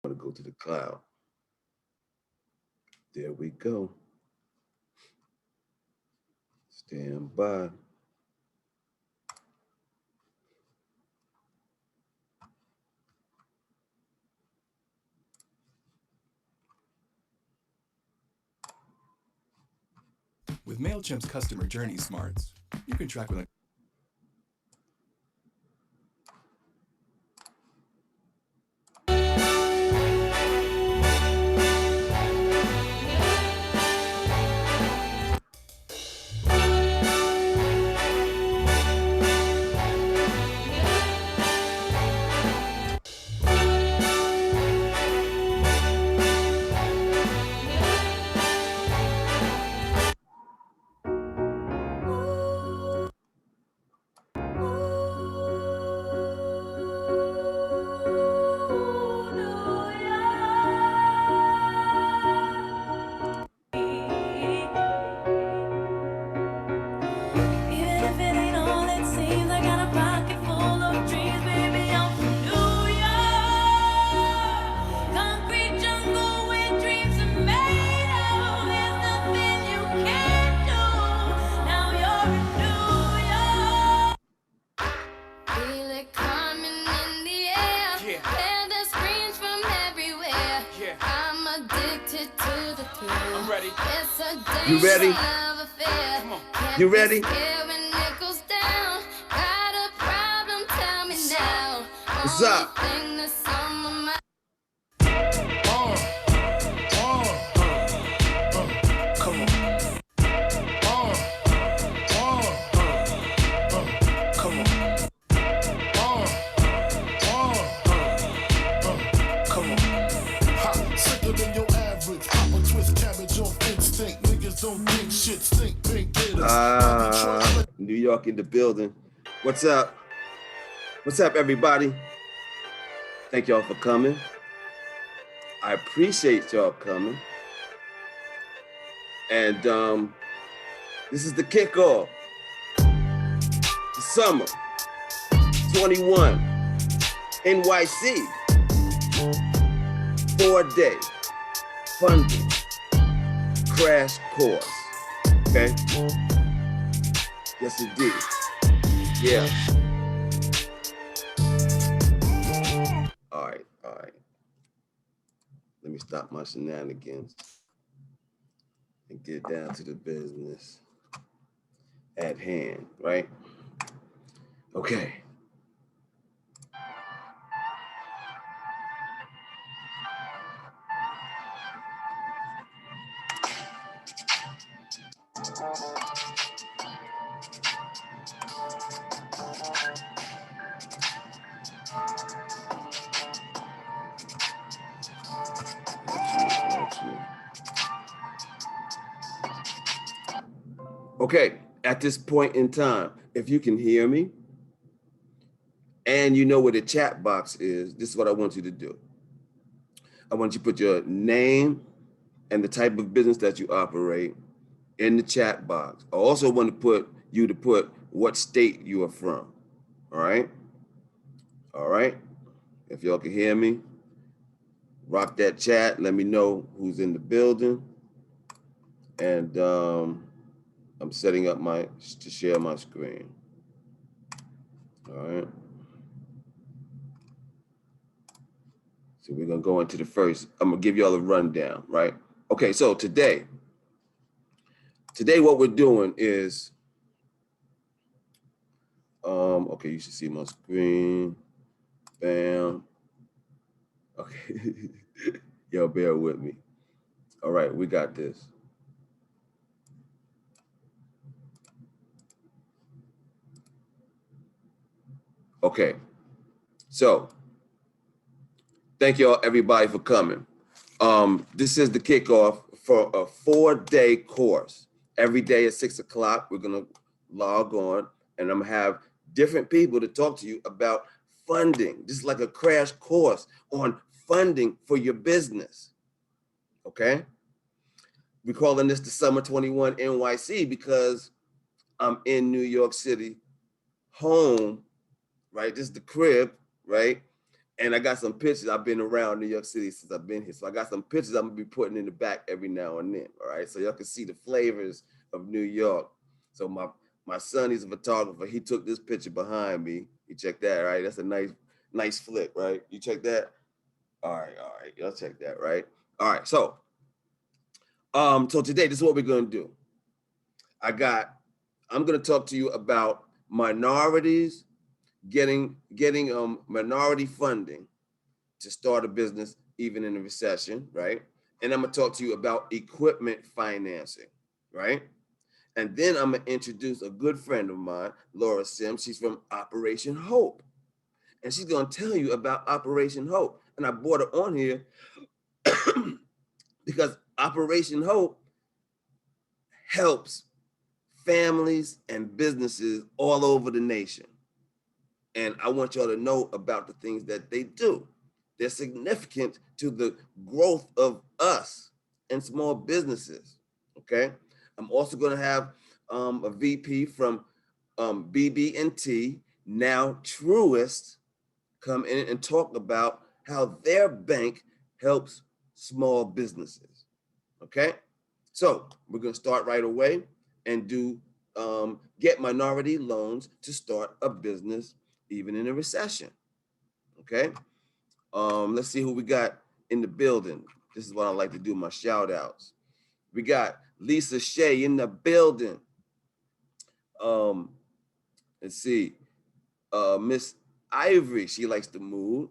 I'm gonna go to the cloud. There we go. Stand by. With MailChimp's customer journey smarts, you can track with a You ready? You ready? What's up? New York in the building. What's up? What's up, everybody? Thank y'all for coming. I appreciate y'all coming. And this is the kickoff. The summer 21 NYC 4-day funding crash course. Okay? Yes, indeed. Yeah. All right. Let me stop my shenanigans and get down to the business at hand, right? Okay. Okay, at this point in time, if you can hear me and you know where the chat box is, this is what I want you to do. I want you to put your name and the type of business that you operate in the chat box. I also want to put what state you are from. All right. All right. If y'all can hear me, rock that chat. Let me know who's in the building. And I'm setting up to share my screen. All right. So we're gonna go into the first. I'm gonna give y'all a rundown, right? Okay, so today what we're doing is, okay, you should see my screen. Bam. Okay, y'all bear with me. All right, we got this. Okay, so thank y'all everybody for coming. This is the kickoff for a 4-day course. Every day at 6 o'clock, we're gonna log on and I'm gonna have different people to talk to you about funding. This is like a crash course on funding for your business, okay? We're calling this the Summer 21 NYC because I'm in New York City, home, right? This is the crib, right? And I got some pictures. I've been around New York City since I've been here. So I got some pictures I'm gonna be putting in the back every now and then. All right. So y'all can see the flavors of New York. So my son, he's a photographer. He took this picture behind me. You check that, right? That's a nice flick, right? You check that? All right. Y'all check that, right? All right. So today, this is what we're gonna do. I'm gonna talk to you about minorities getting minority funding to start a business even in a recession, right? And I'm gonna talk to you about equipment financing, right? And then I'm gonna introduce a good friend of mine, Laura Sims. She's from Operation Hope. And she's gonna tell you about Operation Hope. And I brought her on here because Operation Hope helps families and businesses all over the nation. And I want y'all to know about the things that they do. They're significant to the growth of us and small businesses. Okay. I'm also going to have a VP from BB&T, now TRUIST, come in and talk about how their bank helps small businesses. Okay. So we're going to start right away and do get minority loans to start a business even in a recession. Okay. Let's see who we got in the building. This is what I like to do, my shout outs. We got Lisa Shea in the building. Let's see. Miss Ivory, she likes to move.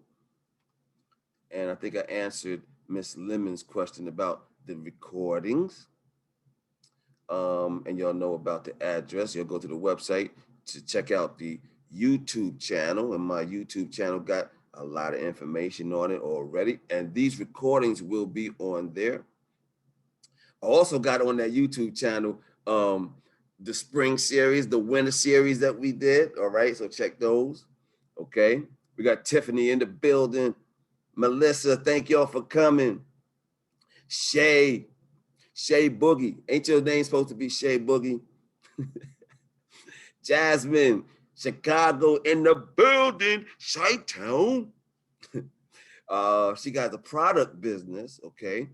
And I think I answered Miss Lemon's question about the recordings. And y'all know about the address. You'll go to the website to check out the YouTube channel, and my YouTube channel got a lot of information on it already, and these recordings will be on there. I also got on that YouTube channel the spring series, the winter series that we did. All right, so check those. Okay, we got Tiffany in the building. Melissa, thank y'all for coming. Shay Boogie, ain't your name supposed to be Shay Boogie? Jasmine, Chicago in the building, Chi-Town. She got the product business, okay.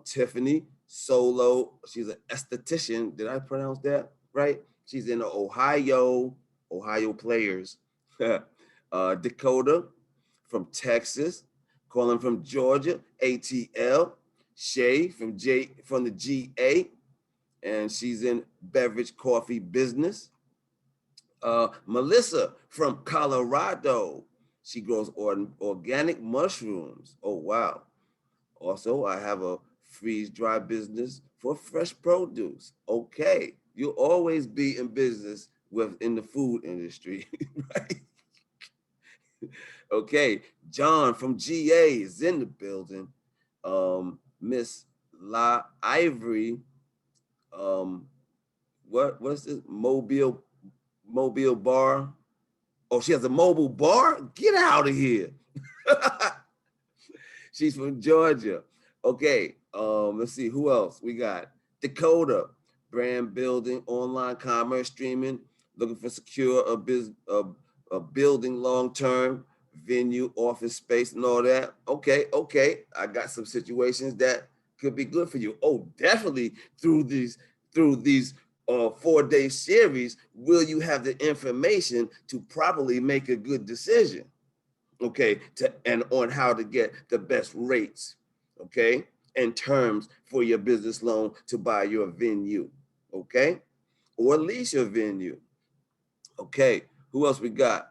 Tiffany Solo, she's an esthetician. Did I pronounce that right? She's in Ohio Players. Dakota from Texas, calling from Georgia, ATL. Shay from the GA, and she's in beverage coffee business. Melissa from Colorado. She grows organic mushrooms. Oh, wow. Also, I have a freeze dry business for fresh produce. Okay. You'll always be in business in the food industry, right? Okay. John from GA is in the building. Miss La Ivory. What's this? Mobile bar. Oh, she has a mobile bar? Get out of here. She's from Georgia. Okay, let's see, who else? We got Dakota, brand building, online commerce, streaming, looking for secure a building long-term, venue, office space, and all that. Okay, I got some situations that could be good for you. Oh, definitely through these 4-day series, will you have the information to properly make a good decision, okay, and on how to get the best rates, okay, and terms for your business loan to buy your venue, okay, or lease your venue. Okay, who else we got?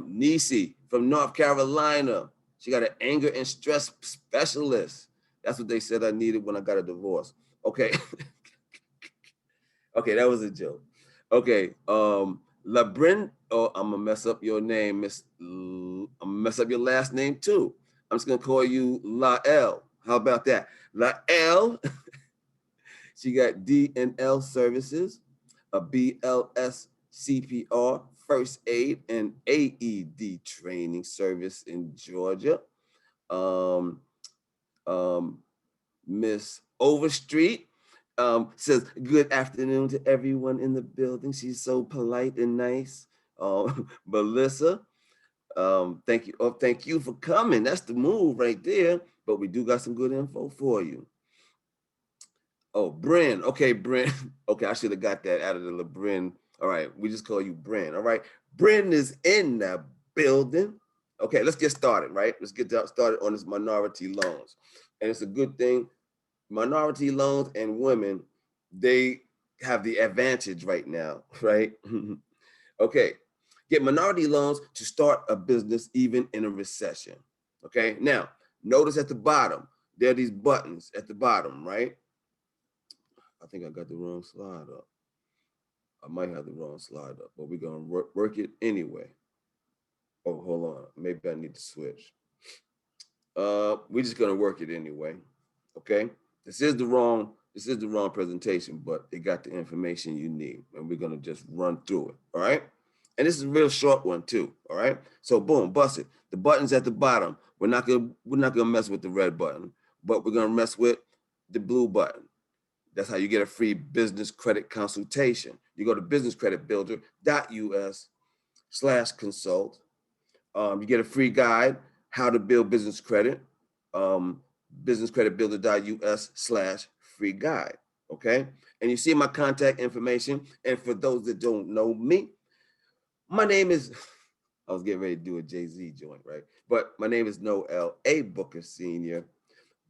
Nisi from North Carolina. She got an anger and stress specialist. That's what they said I needed when I got a divorce. Okay. Okay, that was a joke. Okay, Labrin. Oh, I'm gonna mess up your name, Miss. I'm gonna mess up your last name too. I'm just gonna call you Lael. How about that, Lael? She got D&L services, a BLS CPR, first aid, and AED training service in Georgia. Um, Miss Overstreet says, good afternoon to everyone in the building. She's so polite and nice. Melissa, Thank you. Oh, thank you for coming. That's the move right there. But we do got some good info for you. Oh, Bryn. Okay, Bryn. Okay, I should have got that out of the LeBrin. All right, we just call you Bryn. All right, Bryn is in the building. Okay, let's get started. Right, let's get started on this minority loans, and it's a good thing. Minority loans and women, they have the advantage right now. Right. Okay, get minority loans to start a business even in a recession. Okay, now notice at the bottom there are these buttons at the bottom, right? I think I got the wrong slide up. I might have the wrong slide up, but we're gonna work it anyway. Oh, hold on. Maybe I need to switch. We're just gonna work it anyway. Okay. This is the wrong presentation, but it got the information you need, and we're gonna just run through it. All right. And this is a real short one too. All right. So boom, bust it. The buttons at the bottom. We're not gonna mess with the red button, but we're gonna mess with the blue button. That's how you get a free business credit consultation. You go to businesscreditbuilder.us/consult. You get a free guide, how to build business credit, um, businesscreditbuilder.us/free guide. Okay. And you see my contact information. And for those that don't know me, my name is, I was getting ready to do a Jay-Z joint, right? But my name is Noel A. Booker Sr.,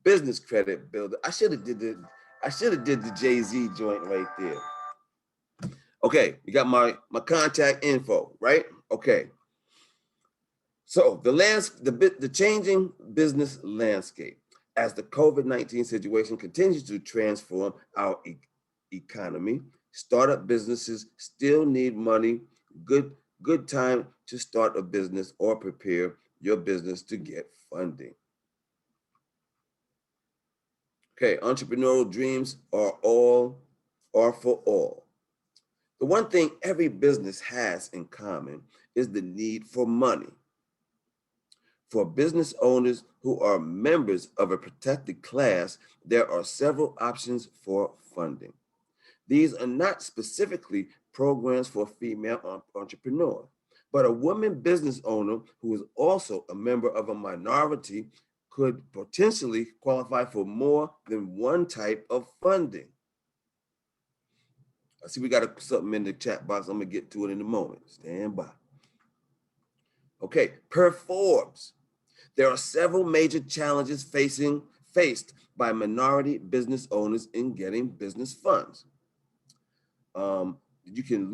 business credit builder. I should have did the Jay-Z joint right there. Okay, you got my contact info, right? Okay. So the changing business landscape as the COVID-19 situation continues to transform our economy. Startup businesses still need money. Good time to start a business or prepare your business to get funding. Okay, entrepreneurial dreams are for all. The one thing every business has in common is the need for money. For business owners who are members of a protected class, there are several options for funding. These are not specifically programs for female entrepreneurs, but a woman business owner who is also a member of a minority could potentially qualify for more than one type of funding. I see we got something in the chat box. I'm gonna get to it in a moment. Stand by. Okay, per Forbes, there are several major challenges faced by minority business owners in getting business funds. You can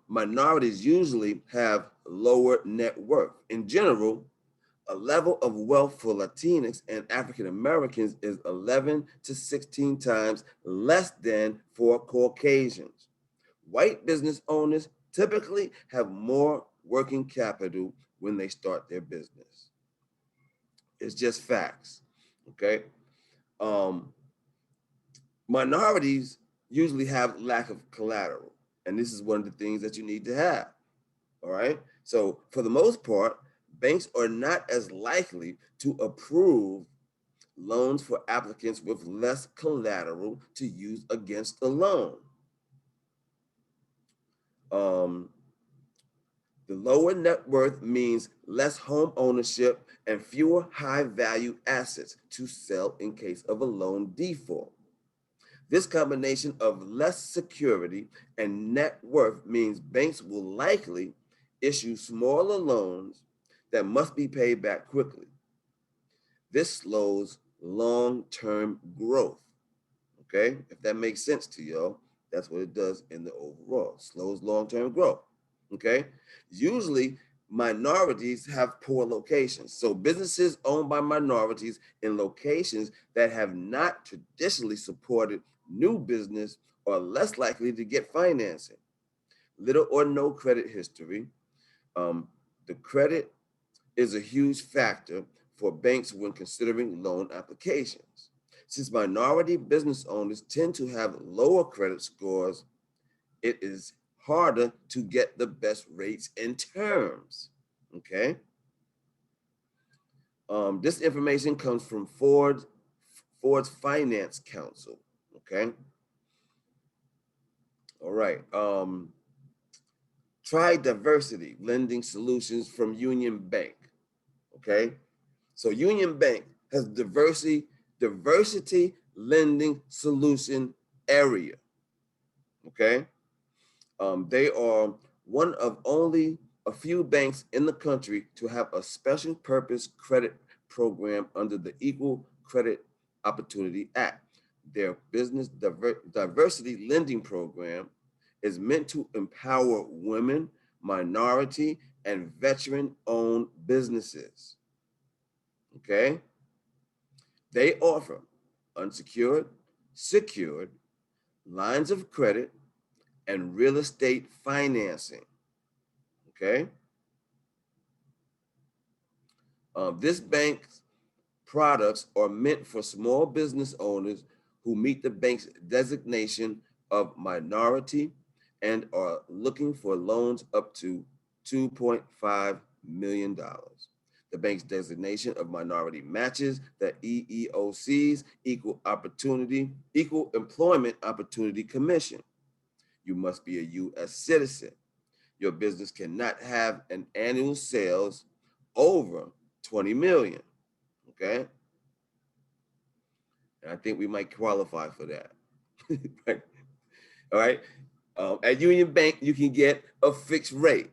minorities usually have lower net worth. In general, a level of wealth for Latinx and African Americans is 11 to 16 times less than for Caucasians. White business owners typically have more working capital when they start their business. It's just facts. Okay. Um, Minorities usually have lack of collateral, and this is one of the things that you need to have. All right. So for the most part, banks are not as likely to approve loans for applicants with less collateral to use against the loan. Um, the lower net worth means less home ownership and fewer high value assets to sell in case of a loan default. This combination of less security and net worth means banks will likely issue smaller loans that must be paid back quickly. This slows long-term growth. Okay, if that makes sense to y'all, that's what it does in the overall. Slows long-term growth. Okay, usually minorities have poor locations. So businesses owned by minorities in locations that have not traditionally supported new business are less likely to get financing. Little or no credit history. The credit is a huge factor for banks when considering loan applications. Since minority business owners tend to have lower credit scores, it is harder to get the best rates and terms. Okay. This information comes from Ford's Finance Council. Okay. All right. Try Diversity Lending Solutions from Union Bank, okay? So Union Bank has diversity lending solution area, okay? They are one of only a few banks in the country to have a special purpose credit program under the Equal Credit Opportunity Act. Their business diversity lending program is meant to empower women, minority, and veteran-owned businesses, okay? They offer unsecured, secured, lines of credit, and real estate financing, okay? This bank's products are meant for small business owners who meet the bank's designation of minority and are looking for loans up to $2.5 million. The bank's designation of minority matches the EEOC's Equal Employment Opportunity Commission. You must be a U.S. citizen. Your business cannot have an annual sales over 20 million, okay? And I think we might qualify for that. Right? All right. At Union Bank, you can get a fixed rate,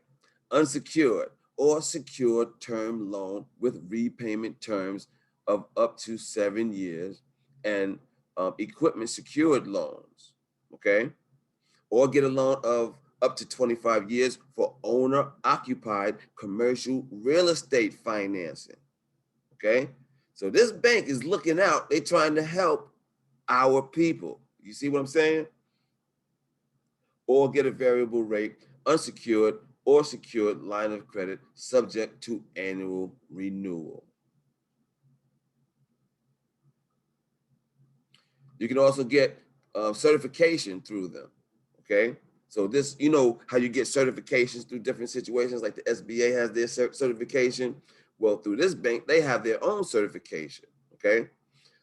unsecured or secured term loan with repayment terms of up to 7 years and equipment secured loans, okay? Or get a loan of up to 25 years for owner occupied commercial real estate financing, okay? So this bank is looking out. They're trying to help our people. You see what I'm saying? Or get a variable rate, unsecured or secured line of credit subject to annual renewal. You can also get certification through them, okay? So this, you know how you get certifications through different situations, like the SBA has their certification. Well, through this bank, they have their own certification, okay?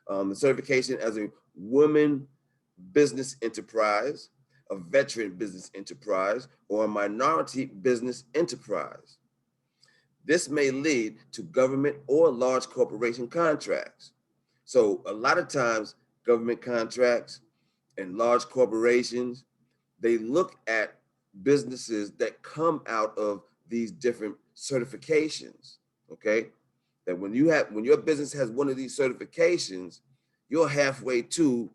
The certification as a woman business enterprise, a veteran business enterprise, or a minority business enterprise. This may lead to government or large corporation contracts. So a lot of times, government contracts and large corporations, they look at businesses that come out of these different certifications, okay? That when your business has one of these certifications, you're halfway to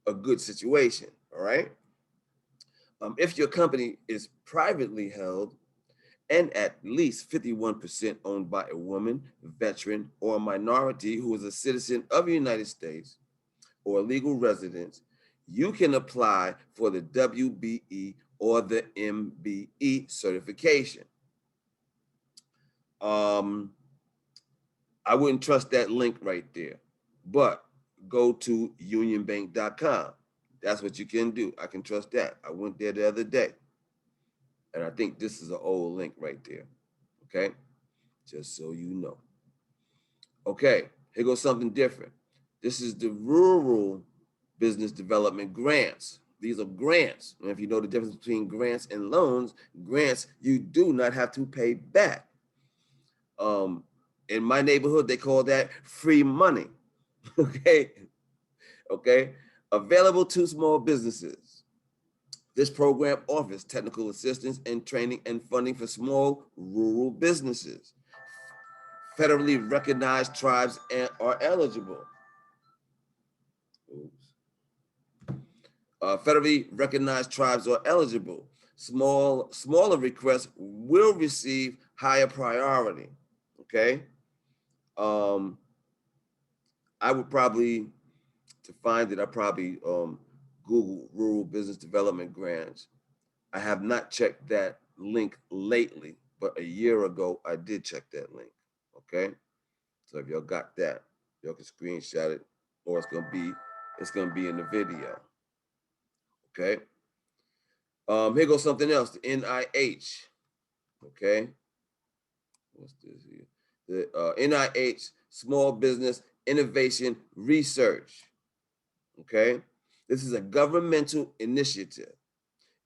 a good situation, all right? If your company is privately held and at least 51% owned by a woman, veteran, or a minority who is a citizen of the United States or a legal resident, you can apply for the WBE or the MBE certification. I wouldn't trust that link right there, but go to unionbank.com. That's what you can do. I can trust that. I went there the other day, and I think this is an old link right there, okay? Just so you know. Okay, here goes something different. This is the rural business development grants. These are grants. And if you know the difference between grants and loans, grants you do not have to pay back. In my neighborhood, they call that free money. Okay. Okay. Available to small businesses. This program offers technical assistance and training and funding for small rural businesses. Federally recognized tribes are eligible. Federally recognized tribes are eligible. Smaller requests will receive higher priority. Okay. I would probably, to find it, I probably Google rural business development grants. I have not checked that link lately, but a year ago I did check that link. Okay. So if y'all got that, y'all can screenshot it, or it's gonna be in the video. Okay. Here goes something else. The NIH. Okay. What's this here? The NIH Small Business Innovation Research. Okay. This is a governmental initiative.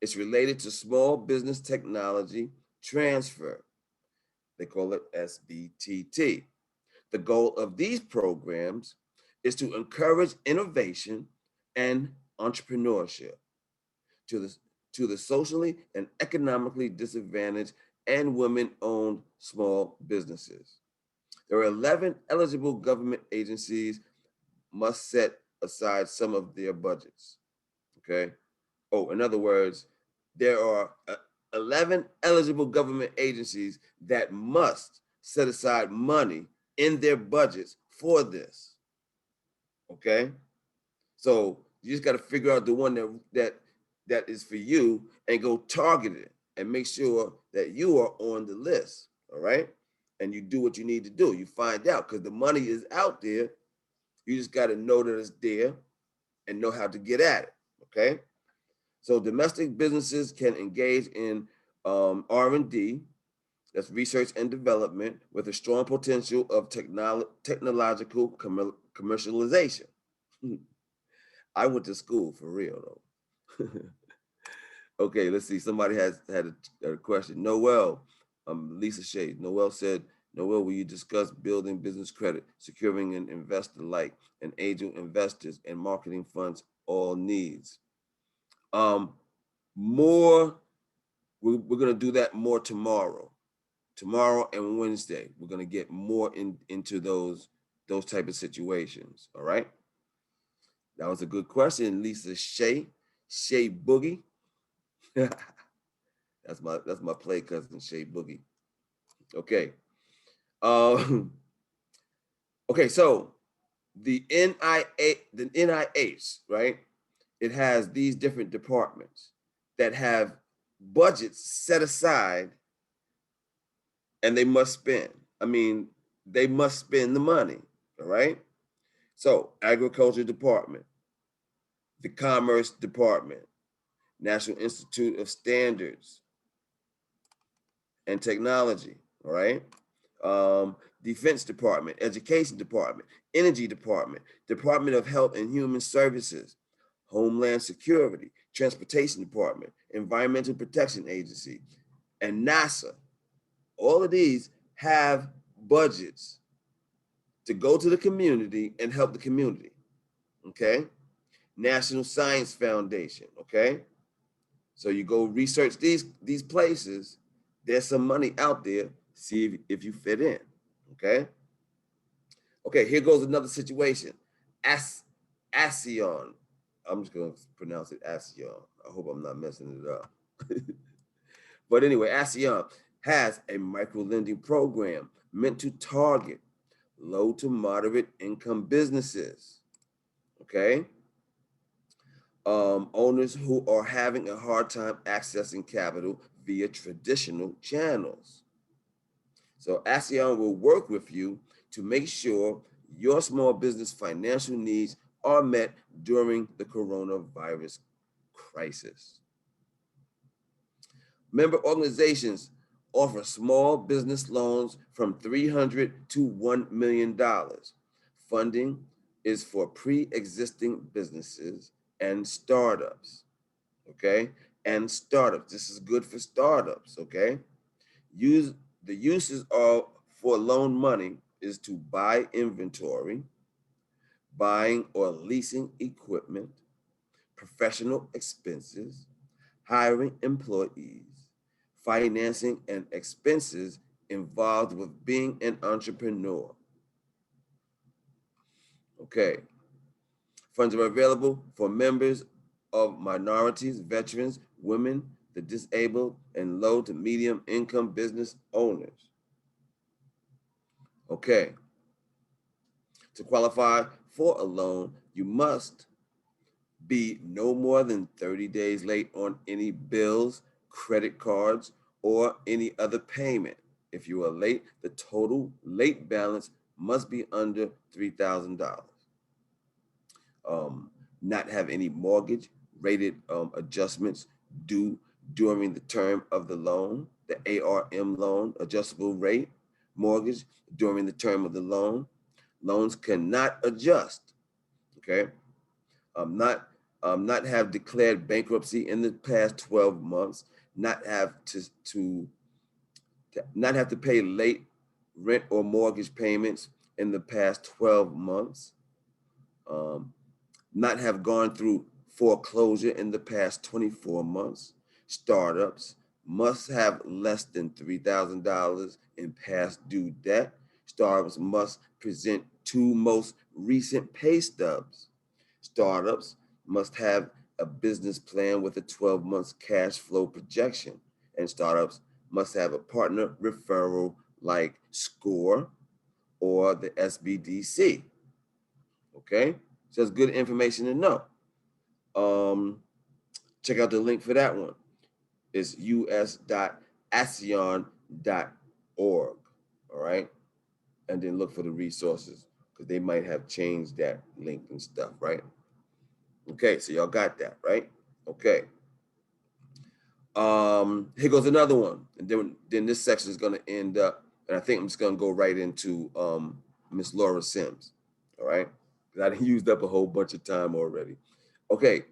It's related to small business technology transfer. They call it SBTT. The goal of these programs is to encourage innovation and entrepreneurship to the socially and economically disadvantaged and women-owned small businesses. There are 11 eligible government agencies must set aside some of their budgets. Okay. Oh, in other words, there are 11 eligible government agencies that must set aside money in their budgets for this. Okay. So you just got to figure out the one that is for you and go target it and make sure that you are on the list. All right. And you do what you need to do. You find out because the money is out there. You just got to know that it's there and know how to get at it. Okay. So domestic businesses can engage in R&D, that's research and development, with a strong potential of technological commercialization. I went to school for real though. Okay, let's see. Somebody has had a question. Noel, Lisa Shade. Noel said, Noel, will you discuss building business credit, securing an investor like and angel investors and marketing funds all needs? More, we're going to do that more tomorrow. Tomorrow and Wednesday, we're going to get more into those type of situations. All right. That was a good question, Lisa Shea Boogie. that's my play cousin, Shay Boogie. Okay. Okay, so the NIH, right? It has these different departments that have budgets set aside and they must spend. I mean, they must spend the money, all right? So, Agriculture Department, the Commerce Department, National Institute of Standards and Technology, all right? Defense Department, Education Department, Energy Department, Department of Health and Human Services, Homeland Security, Transportation Department, Environmental Protection Agency, and NASA. All of these have budgets to go to the community and help the community, okay? National Science Foundation, okay? So you go research these places, there's some money out there, see if you fit in, okay? Okay, here goes another situation. ASEAN. I'm just gonna pronounce it ASEAN. I hope I'm not messing it up. But anyway, ASEAN has a micro lending program meant to target low to moderate income businesses, okay? Owners who are having a hard time accessing capital via traditional channels. So ASEAN will work with you to make sure your small business financial needs are met during the coronavirus crisis. Member organizations offer small business loans from $300 to $1 million. Funding is for pre-existing businesses and startups, okay? And startups, this is good for startups, okay? The uses of for loan money is to buy inventory, buying or leasing equipment, professional expenses, hiring employees, financing and expenses involved with being an entrepreneur. Okay. Funds are available for members of minorities, veterans, women, the disabled, and low to medium income business owners. Okay. To qualify for a loan, you must be no more than 30 days late on any bills, credit cards, or any other payment. If you are late, the total late balance must be under $3,000. Not have any mortgage rated adjustments due during the term of the loan, the ARM loan, adjustable rate mortgage during the term of the loan. Loans cannot adjust, okay? Not have declared bankruptcy in the past 12 months, not have to not have to pay late rent or mortgage payments in the past 12 months, not have gone through foreclosure in the past 24 months. Startups must have less than $3,000 in past due debt. Startups must present 2 most recent pay stubs. Startups must have a business plan with a 12 months cash flow projection. And startups must have a partner referral like SCORE or the SBDC. Okay, so that's good information to know. Check out the link for that one. It's us.asion.org. All right, and then look for the resources because they might have changed that link and stuff, right? Okay, so y'all got that, right? Okay. Here goes another one, and then this section is going to end up, and I think I'm just going to go right into Miss Laura Sims. All right, because I used up a whole bunch of time already. Okay,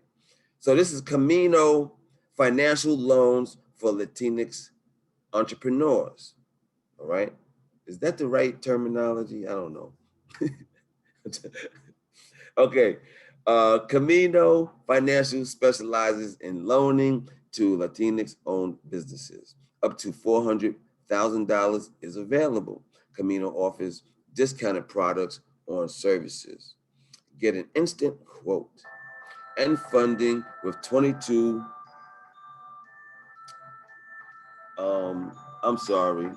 so this is Camino Financial Loans for Latinx Entrepreneurs. All right, is that the right terminology? I don't know. Okay, Camino Financial specializes in loaning to Latinx-owned businesses. Up to $400,000 is available. Camino offers discounted products on services. Get an instant quote and funding with 22. I'm sorry,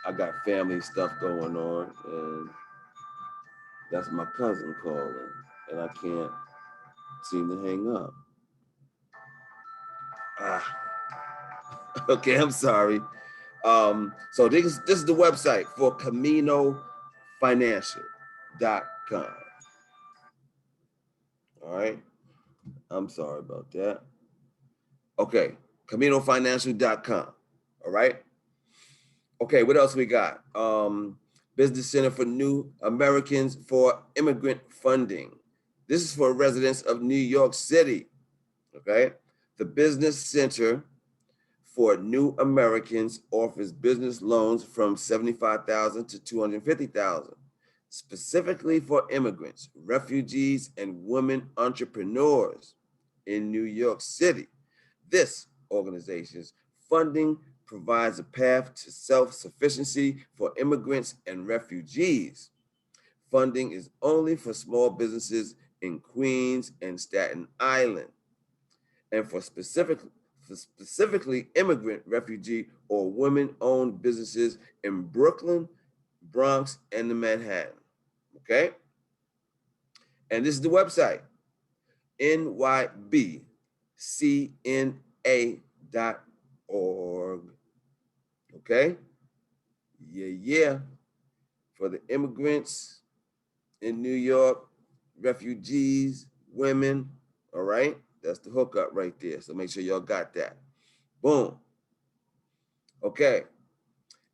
I got family stuff going on, and that's my cousin calling, and I can't seem to hang up. Okay, I'm sorry. So this is the website for CaminoFinancial.com. All right. I'm sorry about that. Okay, CaminoFinancial.com. All right. Okay, what else we got? Business Center for New Americans for Immigrant Funding. This is for residents of New York City. Okay. The Business Center for New Americans offers business loans from $75,000 to $250,000, specifically for immigrants, refugees, and women entrepreneurs in New York City. This organization's funding provides a path to self-sufficiency for immigrants and refugees. Funding is only for small businesses in Queens and Staten Island, and for specifically immigrant, refugee, or women-owned businesses in Brooklyn, Bronx, and the Manhattan. Okay? And this is the website, nybcna.org. Okay? Yeah. For the immigrants in New York, refugees, women, all right? That's the hookup right there. So make sure y'all got that. Boom. Okay.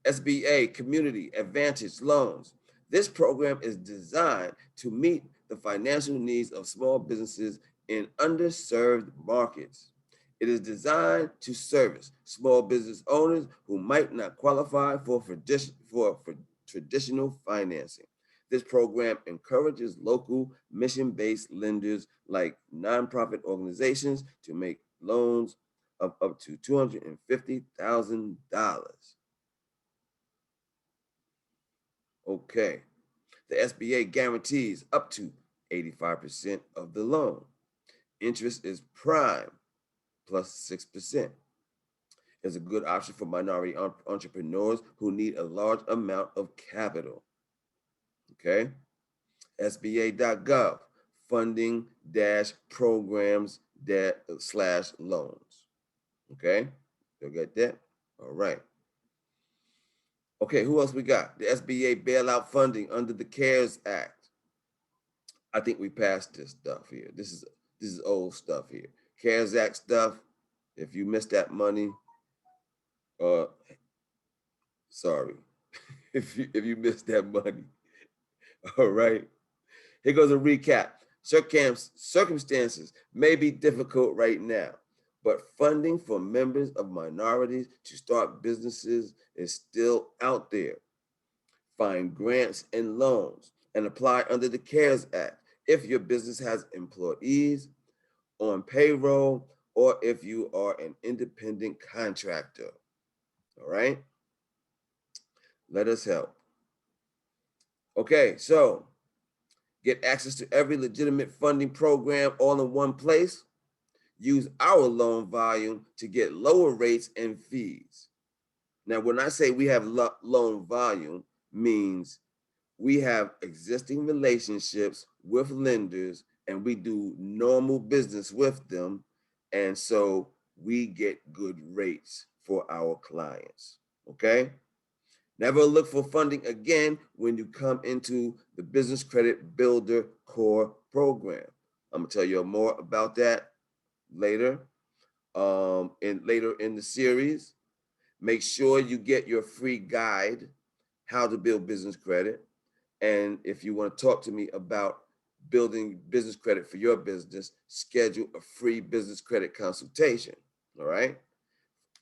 SBA Community Advantage Loans. This program is designed to meet the financial needs of small businesses in underserved markets. It is designed to service small business owners who might not qualify for traditional financing. This program encourages local mission-based lenders like nonprofit organizations to make loans of up to $250,000. Okay. The SBA guarantees up to 85% of the loan. Interest is prime plus 6%. It's a good option for minority entrepreneurs who need a large amount of capital. Okay. SBA.gov, funding programs / loans. Okay. You get that? All right. Okay, who else we got? The SBA bailout funding under the CARES Act. I think we passed this stuff here. This is old stuff here. CARES Act stuff. If you missed that money, sorry. if you missed that money, all right. Here goes a recap. Circumstances may be difficult right now, but funding for members of minorities to start businesses is still out there. Find grants and loans and apply under the CARES Act if your business has employees on payroll or if you are an independent contractor. All right? Let us help. Okay, so get access to every legitimate funding program all in one place. Use our loan volume to get lower rates and fees. Now, when I say we have loan volume, means we have existing relationships with lenders and we do normal business with them. And so we get good rates for our clients. Okay? Never look for funding again when you come into the Business Credit Builder Core program. I'm gonna tell you more about that later, later in the series. Make sure you get your free guide, How to Build Business Credit. And if you want to talk to me about building business credit for your business, schedule a free business credit consultation. All right.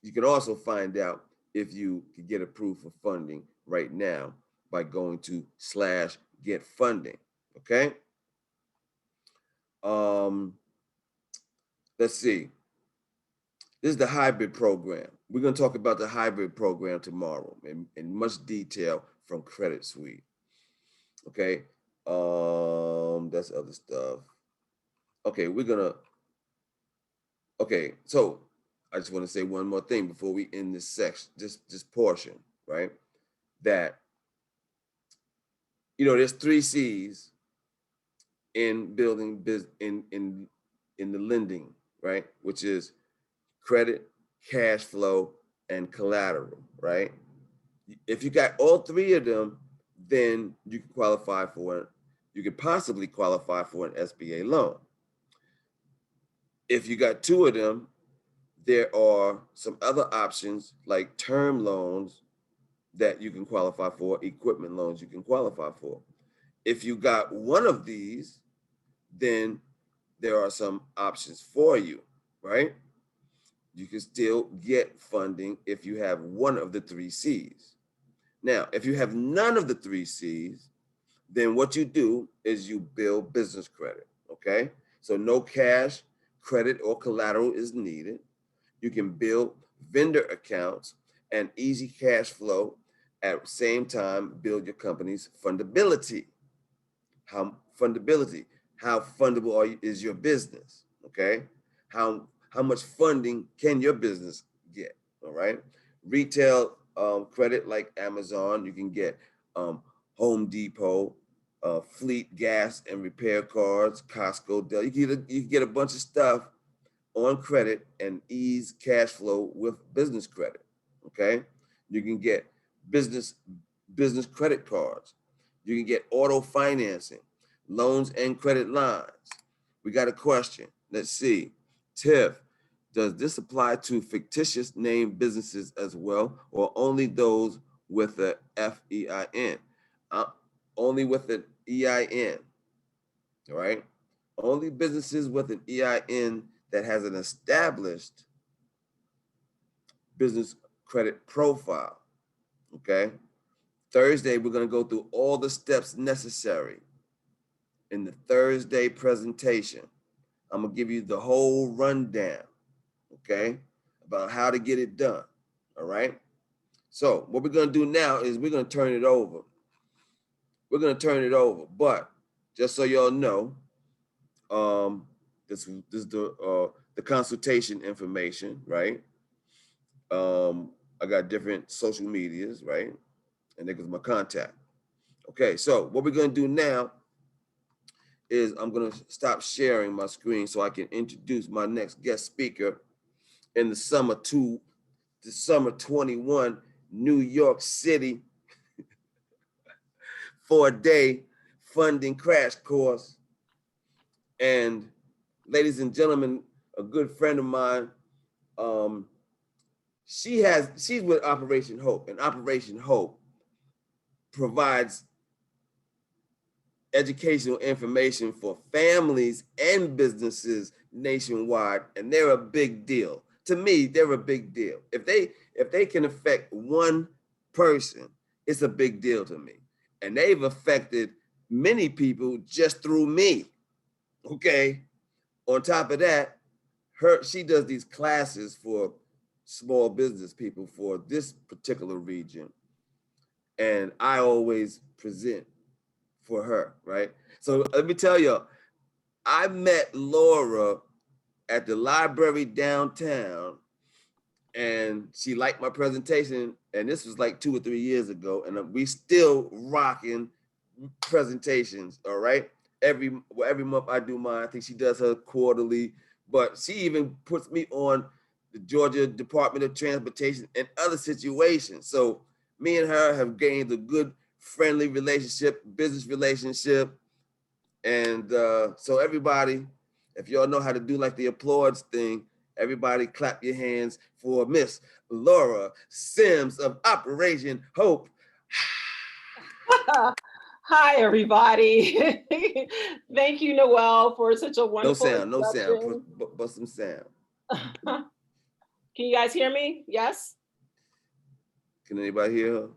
You can also find out if you can get approved for funding right now by going to /get funding. Okay. Let's see. This is the hybrid program. We're going to talk about the hybrid program tomorrow in much detail from Credit Suite. Okay. That's other stuff. Okay, so I just want to say one more thing before we end this section, this portion, right? That, there's 3 C's in building business in the lending, right? Which is credit, cash flow, and collateral, right? If you got all 3 of them, then you can qualify for it. You could possibly qualify for an SBA loan. If you got 2 of them, there are some other options like term loans that you can qualify for, equipment loans you can qualify for. If you got one of these, then there are some options for you, right? You can still get funding if you have one of the 3 C's. Now, if you have none of the 3 C's, then what you do is you build business credit, okay? So no cash, credit, or collateral is needed. You can build vendor accounts and easy cash flow at the same time build your company's fundability. How fundable is your business? Okay, how much funding can your business get? All right, retail credit like Amazon, you can get Home Depot, fleet gas and repair cards, Costco, Dell. You can get a bunch of stuff on credit and ease cash flow with business credit. Okay, you can get business credit cards. You can get auto financing, loans and credit lines. We got a question. Let's see. Tiff, does this apply to fictitious name businesses as well, or only those with a FEIN? Only with an EIN. All right. Only businesses with an EIN that has an established business credit profile. Okay. Thursday, we're going to go through all the steps necessary in the Thursday presentation. I'm going to give you the whole rundown, okay, about how to get it done. All right. So what we're going to do now is we're going to turn it over. But just so y'all know, this is the consultation information, right? I got different social medias, right? And there goes my contact. Okay, so what we're gonna do now is I'm gonna stop sharing my screen so I can introduce my next guest speaker in the summer 21 New York City 4-day funding crash course. And ladies and gentlemen, a good friend of mine, she's with Operation Hope, and Operation Hope provides educational information for families and businesses nationwide, and they're a big deal. To me, they're a big deal. If they can affect one person, it's a big deal to me. And they've affected many people just through me. Okay. On top of that, she does these classes for small business people for this particular region. And I always present for her, right? So let me tell you, I met Laura at the library downtown, and she liked my presentation. And this was like 2 or 3 years ago, and we still rocking presentations. All right, every month I do mine. I think she does her quarterly, but she even puts me on the Georgia Department of Transportation and other situations. So me and her have gained a good friendly relationship, business relationship. And so everybody, if y'all know how to do like the applause thing, everybody clap your hands for Miss Laura Sims of Operation Hope. Hi, everybody. Thank you, Noel, for such a wonderful No sound, introduction. but some sound. Can you guys hear me? Yes? Can anybody hear her?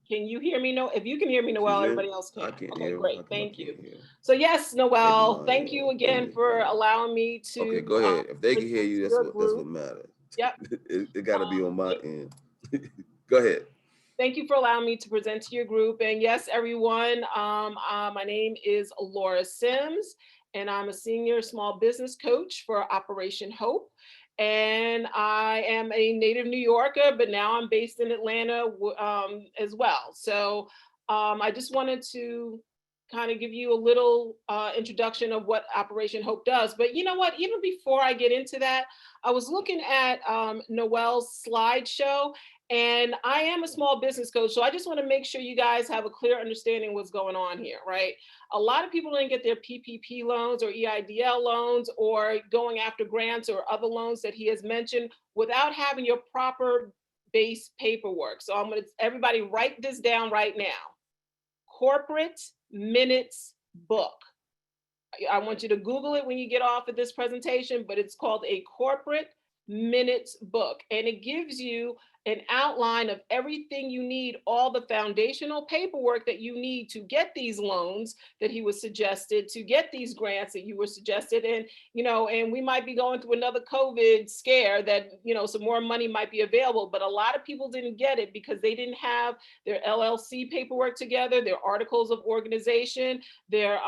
Can you hear me? No, if you can hear me, Noel, everybody else can. I can't okay, hear. great. Thank you. So yes, Noel, thank you again for allowing me to. Okay, go ahead. If they can hear you, that's what matters. Yep. it got to be on my end. Go ahead. Thank you for allowing me to present to your group. And yes, everyone, my name is Laura Sims, and I'm a senior small business coach for Operation Hope. And I am a native New Yorker, but now I'm based in Atlanta as well. So I just wanted to kind of give you a little introduction of what Operation Hope does. But you know what, even before I get into that, I was looking at Noel's slideshow, and I am a small business coach. So I just want to make sure you guys have a clear understanding of what's going on here, right? A lot of people didn't get their PPP loans or EIDL loans or going after grants or other loans that he has mentioned without having your proper base paperwork. So I'm going to, everybody write this down right now. Corporate minutes book. I want you to Google it when you get off of this presentation, but it's called a corporate minutes book. And it gives you an outline of everything you need, all the foundational paperwork that you need to get these loans that he was suggested, to get these grants that you were suggested. And, you know, and we might be going through another COVID scare that, you know, some more money might be available, but a lot of people didn't get it because they didn't have their LLC paperwork together, their articles of organization, their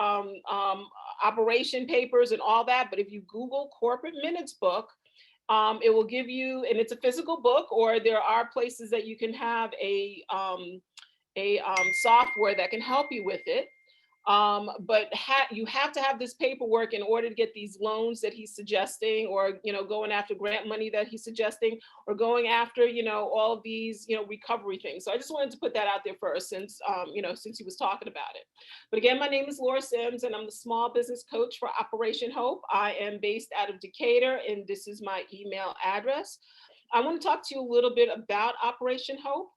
operation papers and all that. But if you Google corporate minutes book, it will give you, and it's a physical book, or there are places that you can have a software that can help you with it. But you have to have this paperwork in order to get these loans that he's suggesting, or, you know, going after grant money that he's suggesting, or going after, you know, all of these, you know, recovery things. So I just wanted to put that out there first, since, you know, since he was talking about it. But again, my name is Laura Sims, and I'm the small business coach for Operation Hope. I am based out of Decatur, and this is my email address. I want to talk to you a little bit about Operation Hope.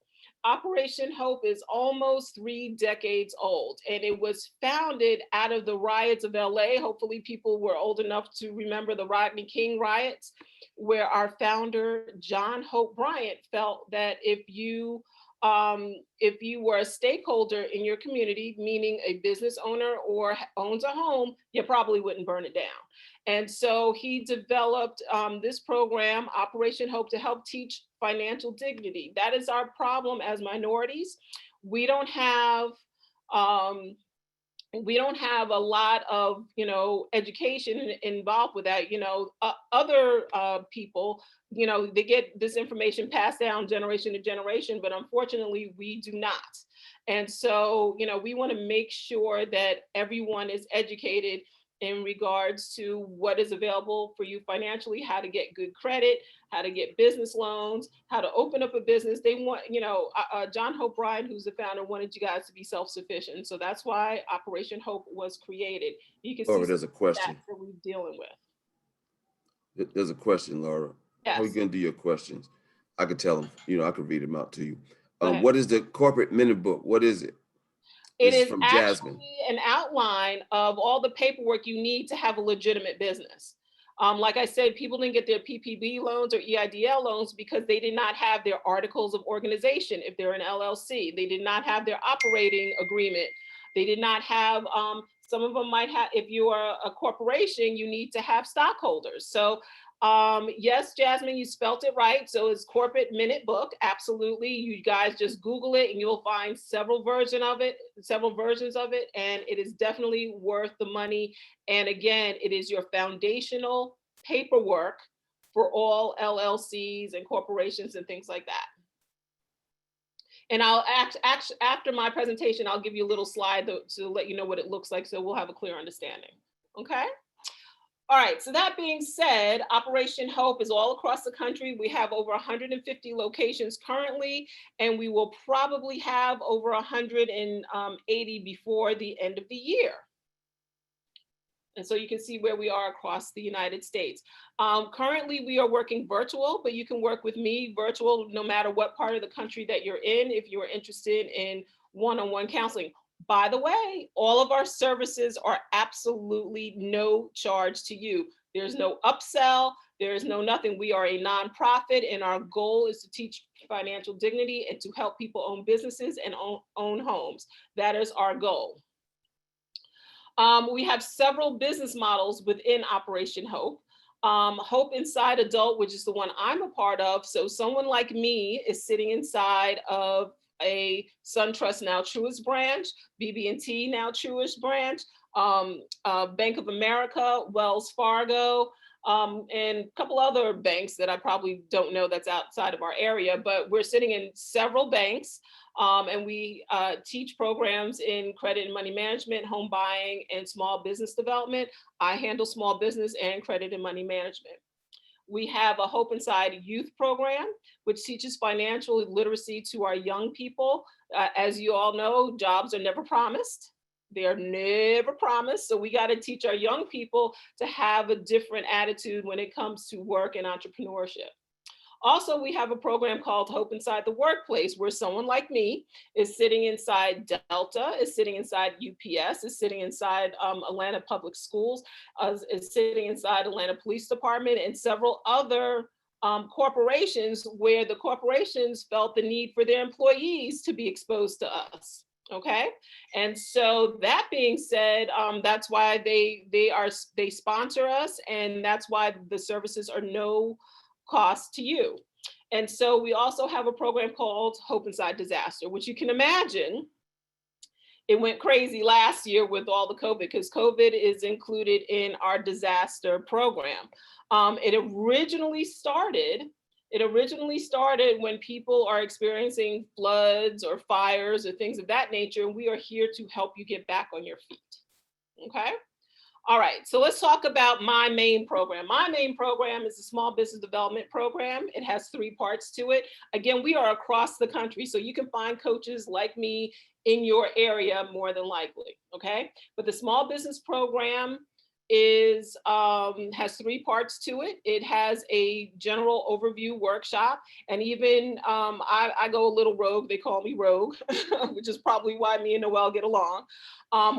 Operation Hope is almost 3 decades old, and it was founded out of the riots of LA. Hopefully people were old enough to remember the Rodney King riots, where our founder, John Hope Bryant, felt that if you were a stakeholder in your community, meaning a business owner or owns a home, you probably wouldn't burn it down. And so he developed this program, Operation Hope, to help teach financial dignity. That is our problem as minorities. We don't have a lot of, you know, education involved with that. You know, other people, you know, they get this information passed down generation to generation, but unfortunately we do not. And so, you know, we want to make sure that everyone is educated in regards to what is available for you financially, how to get good credit, how to get business loans, how to open up a business. They want, you know, John Hope Bryant, who's the founder, wanted you guys to be self-sufficient. So that's why Operation Hope was created. You can see there's a question that we're dealing with. There's a question, Laura. Yes. How are you going to do your questions? I could tell them, you know, I could read them out to you. What is the corporate minute book? What is it? It This is is from Jasmine. actually an outline of all the paperwork you need to have a legitimate business. Like I said, people didn't get their PPP loans or EIDL loans because they did not have their articles of organization if they're an LLC. They did not have their operating agreement. They did not have, some of them might have, if you are a corporation, you need to have stockholders. So yes, Jasmine, you spelt it right. So it's Corporate Minute Book. Absolutely. You guys just Google it and you'll find several versions of it. And it is definitely worth the money. And again, it is your foundational paperwork for all LLCs and corporations and things like that. And I'll after my presentation, I'll give you a little slide to let you know what it looks like so we'll have a clear understanding. Okay. All right, so that being said, Operation Hope is all across the country. We have over 150 locations currently, and we will probably have over 180 before the end of the year. And so you can see where we are across the United States. Currently, we are working virtual, but you can work with me virtual no matter what part of the country that you're in if you're interested in one-on-one counseling. By the way, all of our services are absolutely no charge to you. There's no upsell, there's no nothing. We are a nonprofit and our goal is to teach financial dignity and to help people own businesses and own homes. That is our goal. We have several business models within Operation Hope. Hope Inside Adult, which is the one I'm a part of. So someone like me is sitting inside of a SunTrust Now Truist branch, BB&T Now Truist branch, Bank of America, Wells Fargo, and a couple other banks that I probably don't know that's outside of our area, but we're sitting in several banks. And we teach programs in credit and money management, home buying, and small business development. I handle small business and credit and money management. We have a Hope Inside Youth program, which teaches financial literacy to our young people. As you all know, jobs are never promised. They are never promised. So we got to teach our young people to have a different attitude when it comes to work and entrepreneurship. Also, we have a program called Hope Inside the Workplace, where someone like me is sitting inside Delta, is sitting inside UPS, is sitting inside Atlanta Public Schools, is sitting inside Atlanta Police Department, and several other corporations where the corporations felt the need for their employees to be exposed to us. Okay, and so that being said, that's why they sponsor us, and that's why the services are no cost to you. And so we also have a program called Hope Inside Disaster, which you can imagine, it went crazy last year with all the COVID, because COVID is included in our disaster program. It originally started when people are experiencing floods or fires or things of that nature, and we are here to help you get back on your feet. Okay. All right, so let's talk about my main program. My main program is a small business development program. It has 3 parts to it. Again, we are across the country, so you can find coaches like me in your area more than likely, okay? But the small business program has 3 parts to it. It has a general overview workshop, and even I go a little rogue. They call me rogue, which is probably why me and Noel get along,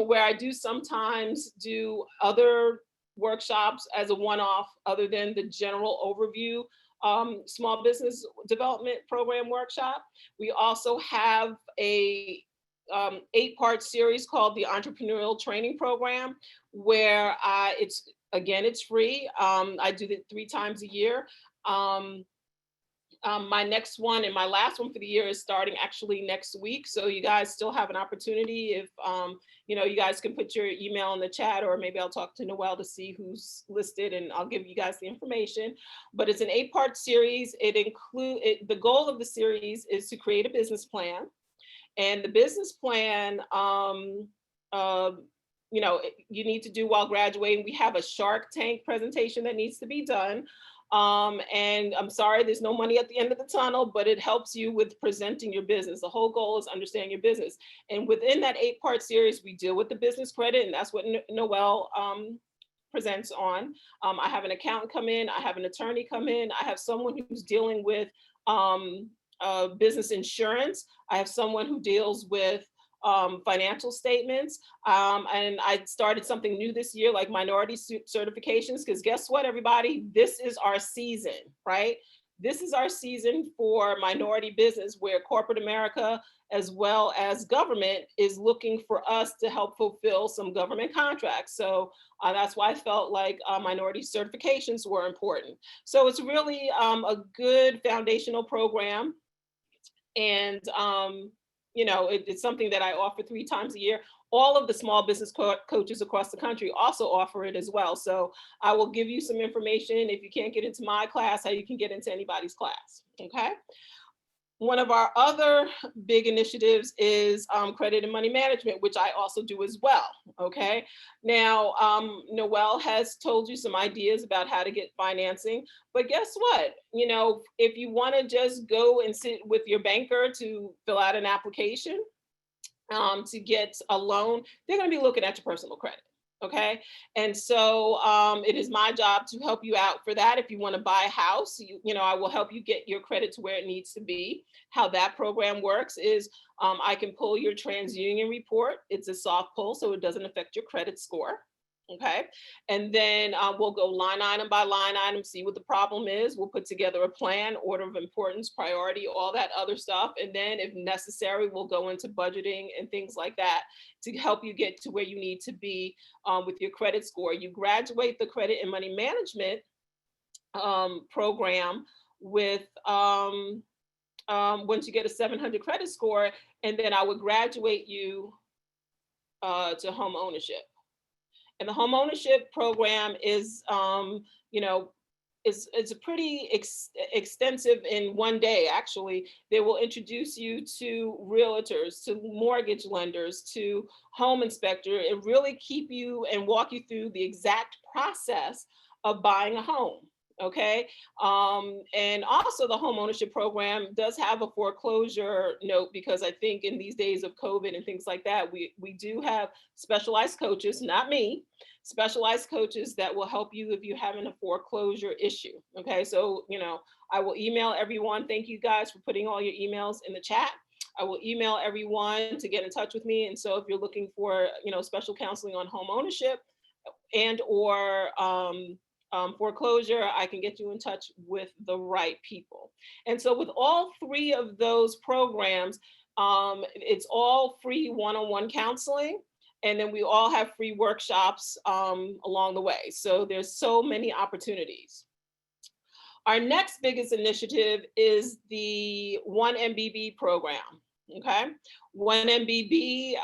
where I do sometimes do other workshops as a one-off other than the general overview small business development program workshop. We also have a 8-part series called the Entrepreneurial Training Program, where it's free. I do it 3 times a year. My next one and my last one for the year is starting actually next week. So you guys still have an opportunity. If you guys can put your email in the chat, or maybe I'll talk to Noel to see who's listed and I'll give you guys the information. But it's an 8-part series. The goal of the series is to create a business plan. And the business plan, you need to do while graduating. We have a Shark Tank presentation that needs to be done. And I'm sorry, there's no money at the end of the tunnel, but it helps you with presenting your business. The whole goal is understanding your business. And within that 8-part series, we deal with the business credit, and that's what Noel presents on. I have an accountant come in, I have an attorney come in, I have someone who's dealing with business insurance. I have someone who deals with financial statements. And I started something new this year, like minority certifications, because guess what, everybody? This is our season, right? This is our season for minority business, where corporate America as well as government is looking for us to help fulfill some government contracts. So that's why I felt like minority certifications were important. So it's really a good foundational program. And it's something that I offer 3 times a year. All of the small business coaches across the country also offer it as well. So I will give you some information, if you can't get into my class, how you can get into anybody's class, okay? One of our other big initiatives is credit and money management, which I also do as well, okay? Now, Noel has told you some ideas about how to get financing, but guess what? If you wanna just go and sit with your banker to fill out an application to get a loan, they're gonna be looking at your personal credit. Okay. And so it is my job to help you out for that. If you want to buy a house, I will help you get your credit to where it needs to be. How that program works is I can pull your TransUnion report. It's a soft pull, so it doesn't affect your credit score. Okay. And then we'll go line item by line item, see what the problem is. We'll put together a plan, order of importance, priority, all that other stuff. And then if necessary, we'll go into budgeting and things like that to help you get to where you need to be with your credit score. You graduate the credit and money management program with once you get a 700 credit score, and then I would graduate you to home ownership. And the home ownership program is, it's a pretty extensive in one day, actually. They will introduce you to realtors, to mortgage lenders, to home inspector, and really keep you and walk you through the exact process of buying a home. Okay. And also the home ownership program does have a foreclosure note, because I think in these days of COVID and things like that, we do have specialized coaches, not me, specialized coaches that will help you if you're having a foreclosure issue. Okay. So, I will email everyone. Thank you guys for putting all your emails in the chat. I will email everyone to get in touch with me. And so if you're looking for, special counseling on home ownership and or foreclosure, I can get you in touch with the right people. And so with all 3 of those programs, it's all free one-on-one counseling. And then we all have free workshops along the way. So there's so many opportunities. Our next biggest initiative is the 1MBB program, okay? 1MBB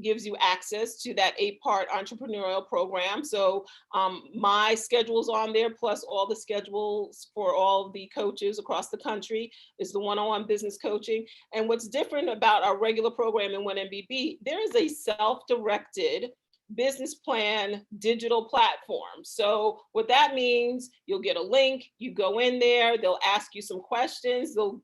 gives you access to that 8-part entrepreneurial program. So my schedule's on there, plus all the schedules for all the coaches across the country is the one-on-one business coaching. And what's different about our regular program in 1MBB, there is a self-directed business plan digital platform. So what that means, you'll get a link, you go in there, they'll ask you some questions, they'll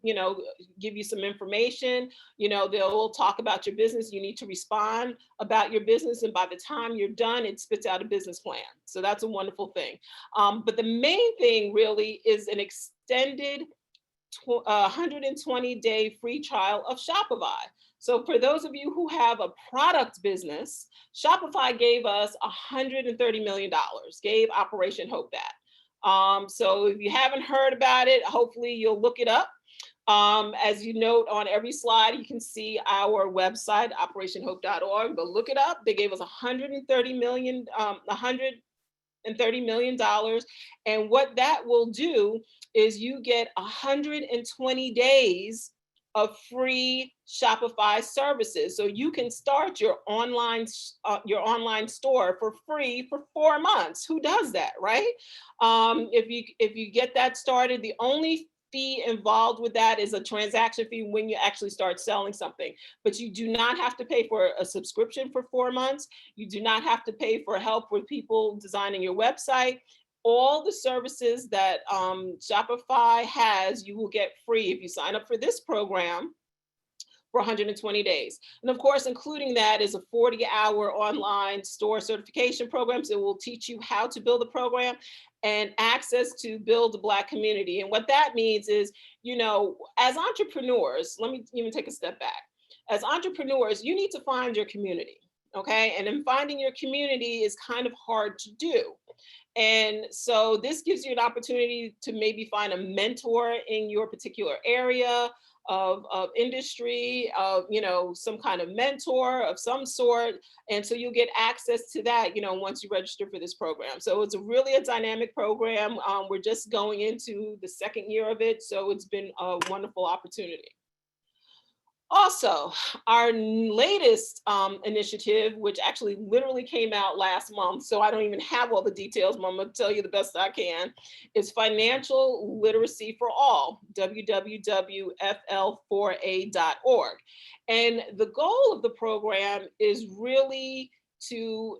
give you some information, they'll talk about your business, you need to respond about your business, and by the time you're done, it spits out a business plan. So that's a wonderful thing. But the main thing really is an extended 120-day free trial of Shopify. So for those of you who have a product business, Shopify gave us $130 million, gave Operation Hope that. So if you haven't heard about it, hopefully you'll look it up. As you note on every slide, you can see our website, operationhope.org, but look it up. They gave us $130 million. And what that will do is you get 120 days of free Shopify services. So you can start your online store for free for 4 months. Who does that, right? If you get that started, the only fee involved with that is a transaction fee when you actually start selling something. But you do not have to pay for a subscription for 4 months. You do not have to pay for help with people designing your website. All the services that Shopify has, you will get free if you sign up for this program for 120 days. And of course, including that is a 40-hour online store certification program. So it will teach you how to build a program and access to build a Black community. And what that means is, as entrepreneurs, let me even take a step back. as entrepreneurs, you need to find your community, okay? And then finding your community is kind of hard to do. And so this gives you an opportunity to maybe find a mentor in your particular area of industry, of, you know, some kind of mentor of some sort. And so you get access to that, you know, once you register for this program. So it's really a dynamic program. We're just going into the second year of it. So it's been a wonderful opportunity. Also, our latest initiative, which actually literally came out last month, so I don't even have all the details, but I'm going to tell you the best I can, is Financial Literacy for All, www.fl4a.org. And the goal of the program is really to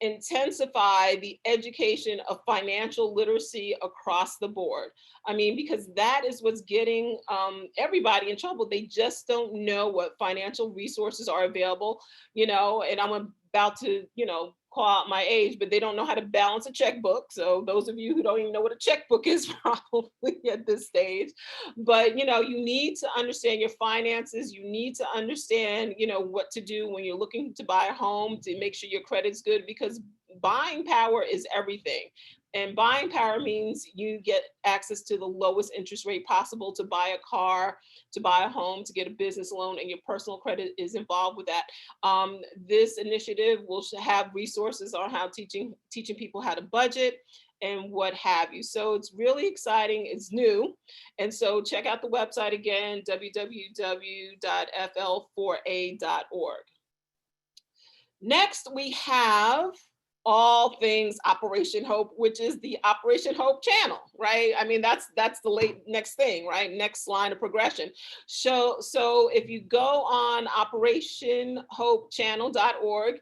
intensify the education of financial literacy across the board. I mean, because that is what's getting everybody in trouble. They just don't know what financial resources are available, you know, and I'm about to, you know, call out my age, but they don't know how to balance a checkbook. So those of you who don't even know what a checkbook is probably at this stage, but, you know, you need to understand your finances. You need to understand, you know, what to do when you're looking to buy a home to make sure your credit's good, because buying power is everything. And buying power means you get access to the lowest interest rate possible to buy a car, to buy a home, to get a business loan, and your personal credit is involved with that. This initiative will have resources on how teaching people how to budget and what have you. So it's really exciting. It's new. And so check out the website again, www.fl4a.org. Next, we have all things Operation Hope, which is the Operation Hope channel, right? I mean, that's the next thing, right? Next line of progression. So if you go on operationhopechannel.org,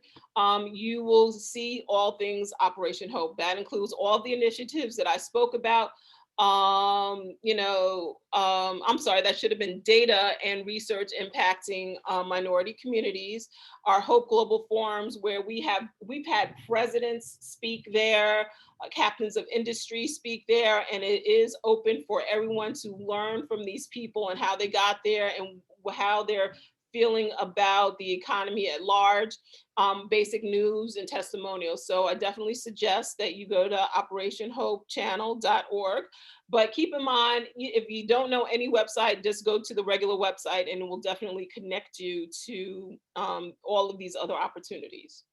you will see all things Operation Hope. That includes all the initiatives that I spoke about. You know, I'm sorry, that should have been data and research impacting minority communities. Our Hope Global Forums, where we've had presidents speak there, captains of industry speak there, and it is open for everyone to learn from these people and how they got there and how they're feeling about the economy at large, basic news and testimonials. So I definitely suggest that you go to operationhopechannel.org. But keep in mind, if you don't know any website, just go to the regular website and it will definitely connect you to all of these other opportunities.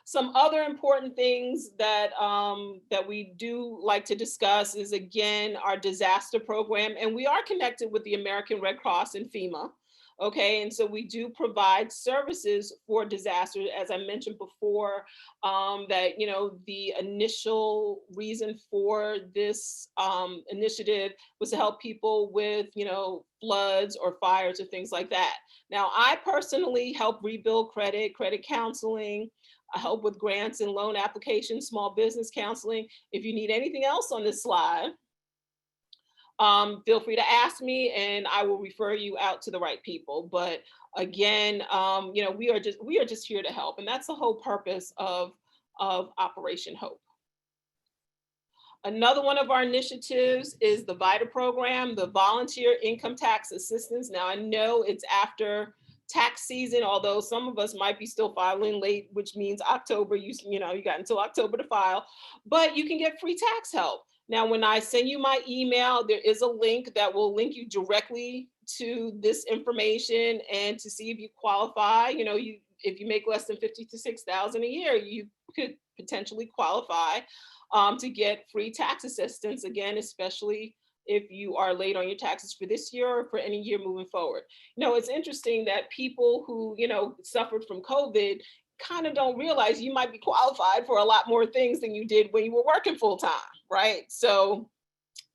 Some other important things that that we do like to discuss is, again, our disaster program. And we are connected with the American Red Cross and FEMA. Okay, and so we do provide services for disasters, as I mentioned before, that, you know, the initial reason for this initiative was to help people with, you know, floods or fires or things like that. Now, I personally help rebuild credit counseling. I help with grants and loan applications, small business counseling. If you need anything else on this slide, feel free to ask me and I will refer you out to the right people. But again, you know, we are just here to help. And that's the whole purpose of Operation Hope. Another one of our initiatives is the VITA program, the Volunteer Income Tax Assistance. Now, I know it's after tax season, although some of us might be still filing late, which means October, you know, you got until October to file, but you can get free tax help. Now, when I send you my email, there is a link that will link you directly to this information and to see if you qualify. You know, if you make less than $56,000 a year, you could potentially qualify to get free tax assistance, again, especially if you are late on your taxes for this year or for any year moving forward. You know, it's interesting that people who, you know, suffered from COVID kind of don't realize you might be qualified for a lot more things than you did when you were working full time, right? So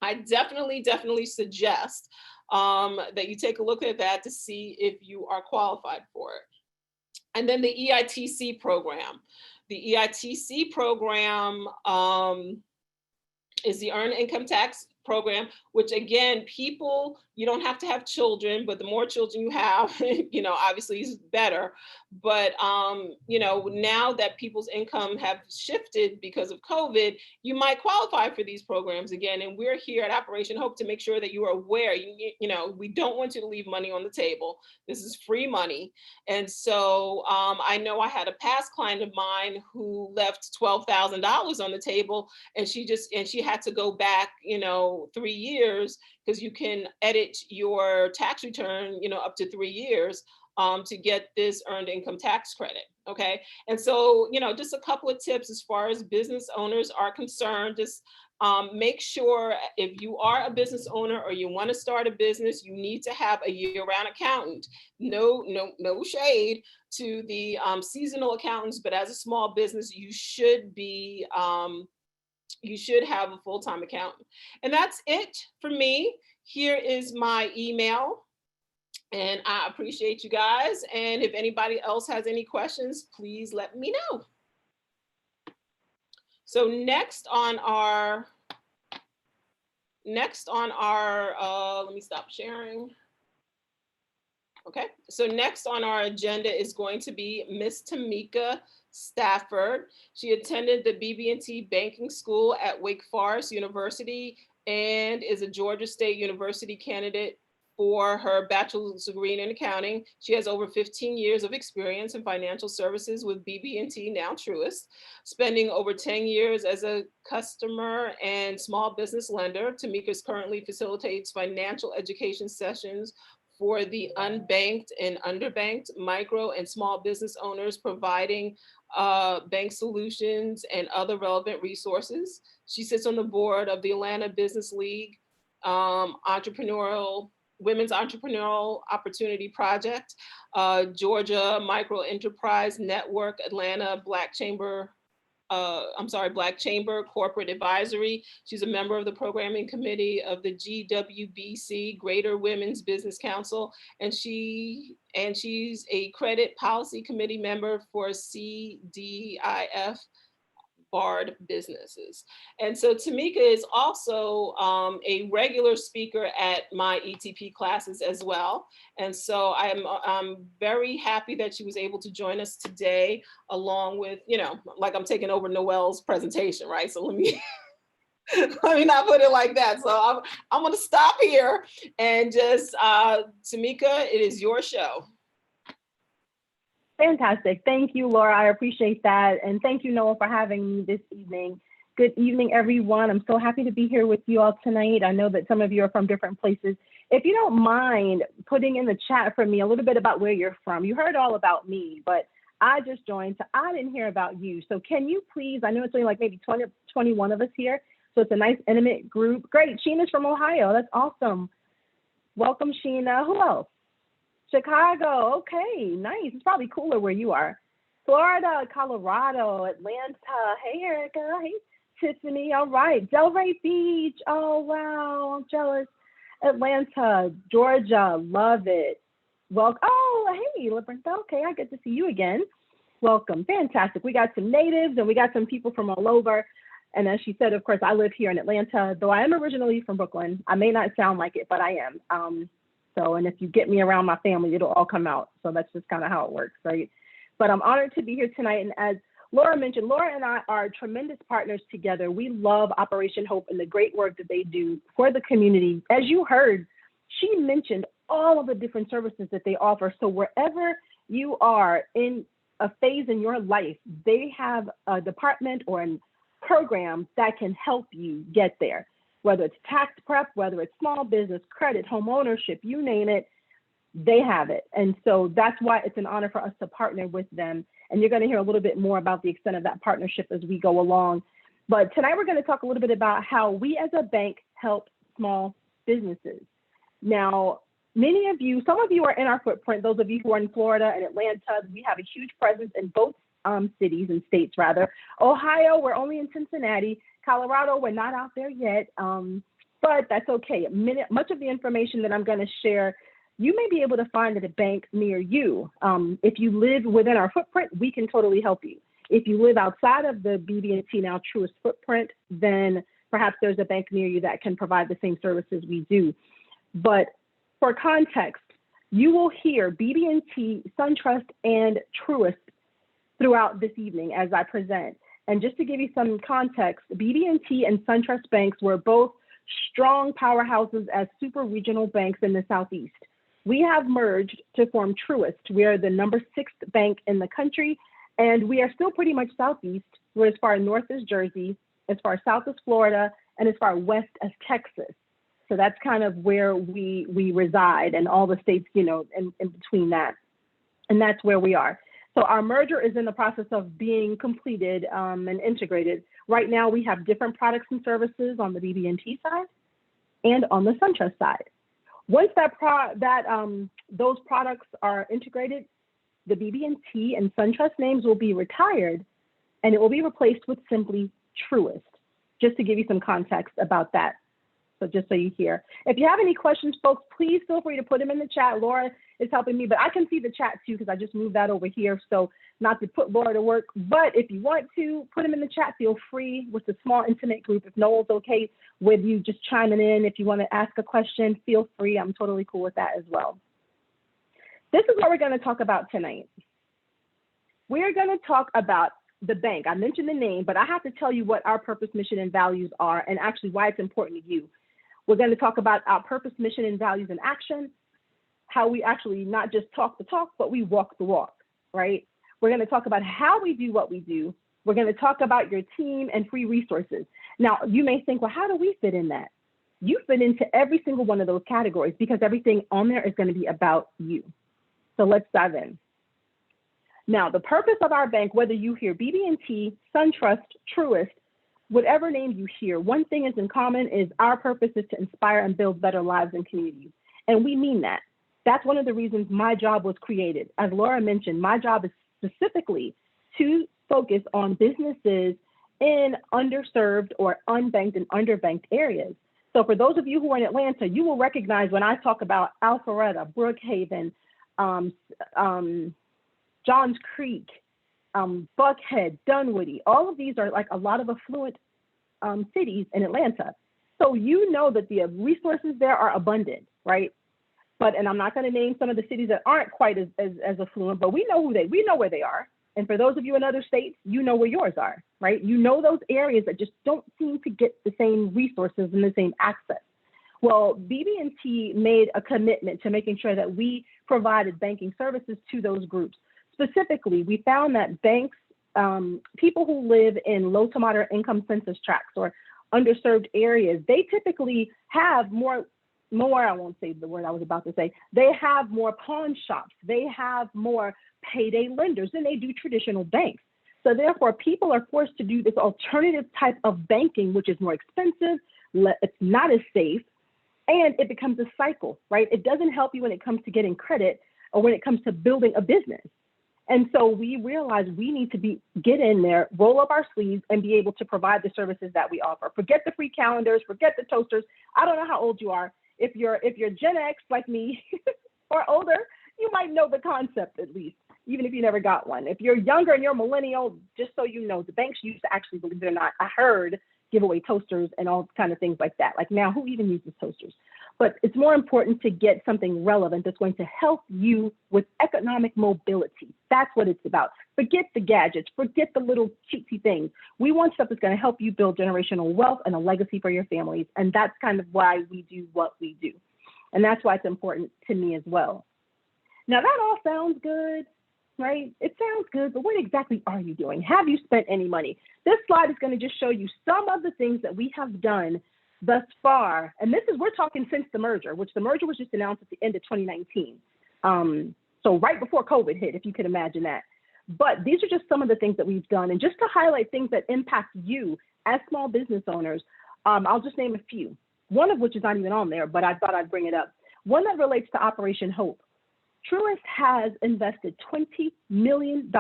I definitely suggest that you take a look at that to see if you are qualified for it. And then the EITC program. The EITC program is the Earned Income Tax program, which again, people, you don't have to have children, but the more children you have, you know, obviously is better. But, you know, now that people's income have shifted because of COVID, you might qualify for these programs again. And we're here at Operation Hope to make sure that you are aware, you know, we don't want you to leave money on the table. This is free money. And so I know I had a past client of mine who left $12,000 on the table, and she had to go back, you know, 3 years, because you can edit your tax return, you know, up to 3 years to get this earned income tax credit. Okay. And so, you know, just a couple of tips as far as business owners are concerned. Just make sure if you are a business owner or you want to start a business, you need to have a year-round accountant. No shade to the seasonal accountants, but as a small business, you should be you should have a full-time accountant. And that's it for me. Here is my email. And I appreciate you guys. And if anybody else has any questions, please let me know. So next on our, let me stop sharing. Okay, so next on our agenda is going to be Miss TAMIKA Stafford. She attended the BB&T banking school at Wake Forest University and is a Georgia State University candidate for her bachelor's degree in accounting. She has over 15 years of experience in financial services with BB&T, now TRUIST, spending over 10 years as a customer and small business lender. TAMIKA currently facilitates financial education sessions for the unbanked and underbanked micro and small business owners, providing bank solutions and other relevant resources. She sits on the board of the Atlanta Business League Women's Entrepreneurial Opportunity Project, Georgia Micro Enterprise Network, Atlanta Black Chamber Corporate Advisory. She's a member of the programming committee of the GWBC, Greater Women's Business Council, and she's a credit policy committee member for CDIF barred businesses. And so TAMIKA is also a regular speaker at my ETP classes as well. And so I'm very happy that she was able to join us today, along with, you know, like I'm taking over Noel's presentation, right? So let me not put it like that. So I'm gonna stop here and just, TAMIKA, it is your show. Fantastic. Thank you, Laura. I appreciate that. And thank you, Noel, for having me this evening. Good evening, everyone. I'm so happy to be here with you all tonight. I know that some of you are from different places. If you don't mind putting in the chat for me a little bit about where you're from. You heard all about me, but I just joined, so I didn't hear about you. So can you please, I know it's only like maybe 20, 21 of us here, so it's a nice intimate group. Great, Sheena's from Ohio. That's awesome. Welcome, Sheena. Who else? Chicago, okay, nice. It's probably cooler where you are. Florida, Colorado, Atlanta. Hey, Erica. Hey, Tiffany. All right. Delray Beach. Oh, wow. I'm jealous. Atlanta, Georgia. Love it. Welcome. Oh, hey, Labrinta. Okay, I get to see you again. Welcome. Fantastic. We got some natives and we got some people from all over. And as she said, of course, I live here in Atlanta, though I am originally from Brooklyn. I may not sound like it, but I am. And if you get me around my family, it'll all come out. So that's just kind of how it works, right? But I'm honored to be here tonight. And as Laura mentioned, Laura and I are tremendous partners together. We love Operation Hope and the great work that they do for the community. As you heard, she mentioned all of the different services that they offer. So wherever you are in a phase in your life, they have a department or a program that can help you get there. Whether it's tax prep, whether it's small business, credit, home ownership, you name it, they have it. And so that's why it's an honor for us to partner with them. And you're going to hear a little bit more about the extent of that partnership as we go along. But tonight we're going to talk a little bit about how we as a bank help small businesses. Now, many of you, some of you are in our footprint. Those of you who are in Florida and Atlanta, we have a huge presence in both cities and states rather. Ohio, we're only in Cincinnati. Colorado, we're not out there yet, but that's okay. Much of the information that I'm going to share, you may be able to find at a bank near you. If you live within our footprint, we can totally help you. If you live outside of the BB&T now TRUIST footprint, then perhaps there's a bank near you that can provide the same services we do. But for context, you will hear BB&T, SunTrust, and TRUIST throughout this evening as I present. And just to give you some context, BB&T and SunTrust banks were both strong powerhouses as super regional banks in the Southeast. We have merged to form TRUIST. We are the number 6th bank in the country, and we are still pretty much Southeast. We're as far north as Jersey, as far south as Florida, and as far west as Texas. So that's kind of where we reside, and all the states, you know, in between that. And that's where we are. So our merger is in the process of being completed and integrated. Right now, we have different products and services on the BB&T side and on the SunTrust side. Once those products are integrated, the BB&T and SunTrust names will be retired, and it will be replaced with simply TRUIST, just to give you some context about that. So just so you hear. If you have any questions, folks, please feel free to put them in the chat. Laura is helping me, but I can see the chat too, because I just moved that over here. So not to put Laura to work, but if you want to put them in the chat, feel free. With a small, intimate group. If Noel's okay with you just chiming in, if you want to ask a question, feel free. I'm totally cool with that as well. This is what we're going to talk about tonight. We're going to talk about the bank. I mentioned the name, but I have to tell you what our purpose, mission, and values are, and actually why it's important to you. We're going to talk about our purpose, mission, and values in action, how we actually not just talk the talk, but we walk the walk, right? We're going to talk about how we do what we do. We're going to talk about your team and free resources. Now, you may think, well, how do we fit in that? You fit into every single one of those categories because everything on there is going to be about you. So let's dive in. Now, the purpose of our bank, whether you hear BB&T, SunTrust, TRUIST, whatever name you hear, one thing is in common is our purpose is to inspire and build better lives and communities. And we mean that. That's one of the reasons my job was created. As Laura mentioned, my job is specifically to focus on businesses in underserved or unbanked and underbanked areas. So for those of you who are in Atlanta, you will recognize when I talk about Alpharetta, Brookhaven, Johns Creek, Buckhead, Dunwoody, all of these are like a lot of affluent cities in Atlanta. So you know that the resources there are abundant, right? And I'm not going to name some of the cities that aren't quite as affluent, but we know where they are. And for those of you in other states, you know where yours are, right? You know those areas that just don't seem to get the same resources and the same access. Well, BB&T made a commitment to making sure that we provided banking services to those groups. Specifically, we found that banks, people who live in low to moderate income census tracts or underserved areas, they typically have more, I won't say the word I was about to say, they have more pawn shops, they have more payday lenders than they do traditional banks. So therefore, people are forced to do this alternative type of banking, which is more expensive, it's not as safe, and it becomes a cycle, right? It doesn't help you when it comes to getting credit or when it comes to building a business. And so we realized we need to get in there, roll up our sleeves, and be able to provide the services that we offer. Forget the free calendars, forget the toasters. I don't know how old you are. If you're Gen X like me or older, you might know the concept at least, even if you never got one. If you're younger and you're millennial, just so you know, the banks used to actually, believe it or not, I heard, give away toasters and all kind of things like that. Like now, who even uses toasters? But it's more important to get something relevant that's going to help you with economic mobility. That's what it's about. Forget the gadgets, forget the little cutesy things. We want stuff that's going to help you build generational wealth and a legacy for your families. And that's kind of why we do what we do. And that's why it's important to me as well. Now that all sounds good, right? It sounds good, but what exactly are you doing? Have you spent any money? This slide is going to just show you some of the things that we have done thus far, and we're talking since the merger, which the merger was just announced at the end of 2019. So right before COVID hit, if you could imagine that. But these are just some of the things that we've done. And just to highlight things that impact you as small business owners, I'll just name a few, one of which is not even on there, but I thought I'd bring it up. One that relates to Operation Hope. TRUIST has invested $20 million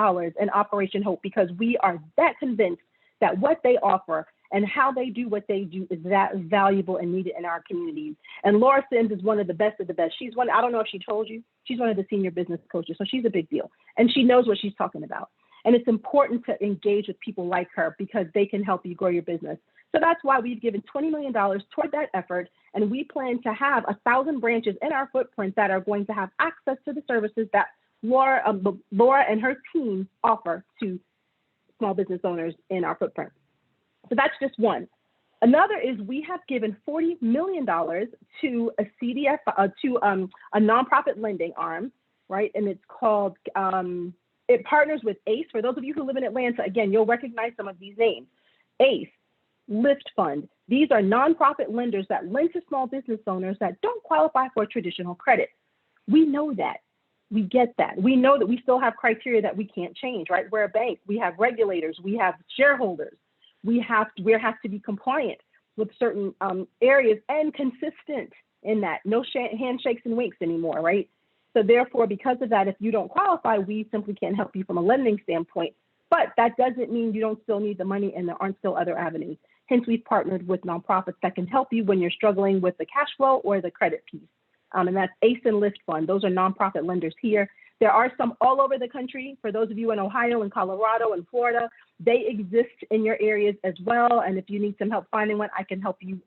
in Operation Hope because we are that convinced that what they offer and how they do what they do is that valuable and needed in our communities. And Laura Sims is one of the best of the best. She's one, I don't know if she told you, she's one of the senior business coaches, so she's a big deal. And she knows what she's talking about. And it's important to engage with people like her because they can help you grow your business. So that's why we've given $20 million toward that effort. And we plan to have 1,000 branches in our footprint that are going to have access to the services that Laura and her team offer to small business owners in our footprint. So that's just one. Another is we have given $40 million to a CDF, to a nonprofit lending arm, right? And it's called, it partners with ACE. For those of you who live in Atlanta, again, you'll recognize some of these names. ACE, Lift Fund. These are nonprofit lenders that lend to small business owners that don't qualify for traditional credit. We know that. We get that. We know that we still have criteria that we can't change, right? We're a bank. We have regulators. We have shareholders. We have to be compliant with certain areas and consistent in that. No handshakes and winks anymore, right? So therefore, because of that, if you don't qualify, we simply can't help you from a lending standpoint. But that doesn't mean you don't still need the money and there aren't still other avenues. Hence, we've partnered with nonprofits that can help you when you're struggling with the cash flow or the credit piece. And that's ACE and Lift Fund. Those are nonprofit lenders here. There are some all over the country. For those of you in Ohio and Colorado and Florida, they exist in your areas as well. And if you need some help finding one, I can help you.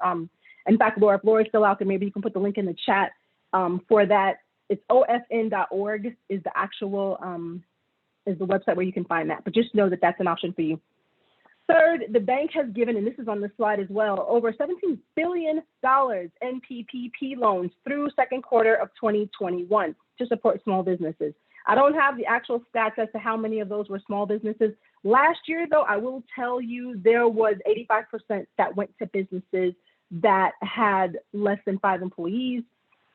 In fact, Laura, if Laura's still out there, maybe you can put the link in the chat for that. It's ofn.org is the actual, is the website where you can find that. But just know that that's an option for you. Third, the bank has given, and this is on the slide as well, over $17 billion in PPP loans through second quarter of 2021 to support small businesses. I don't have the actual stats as to how many of those were small businesses. Last year, though, I will tell you there was 85% that went to businesses that had less than 5 employees,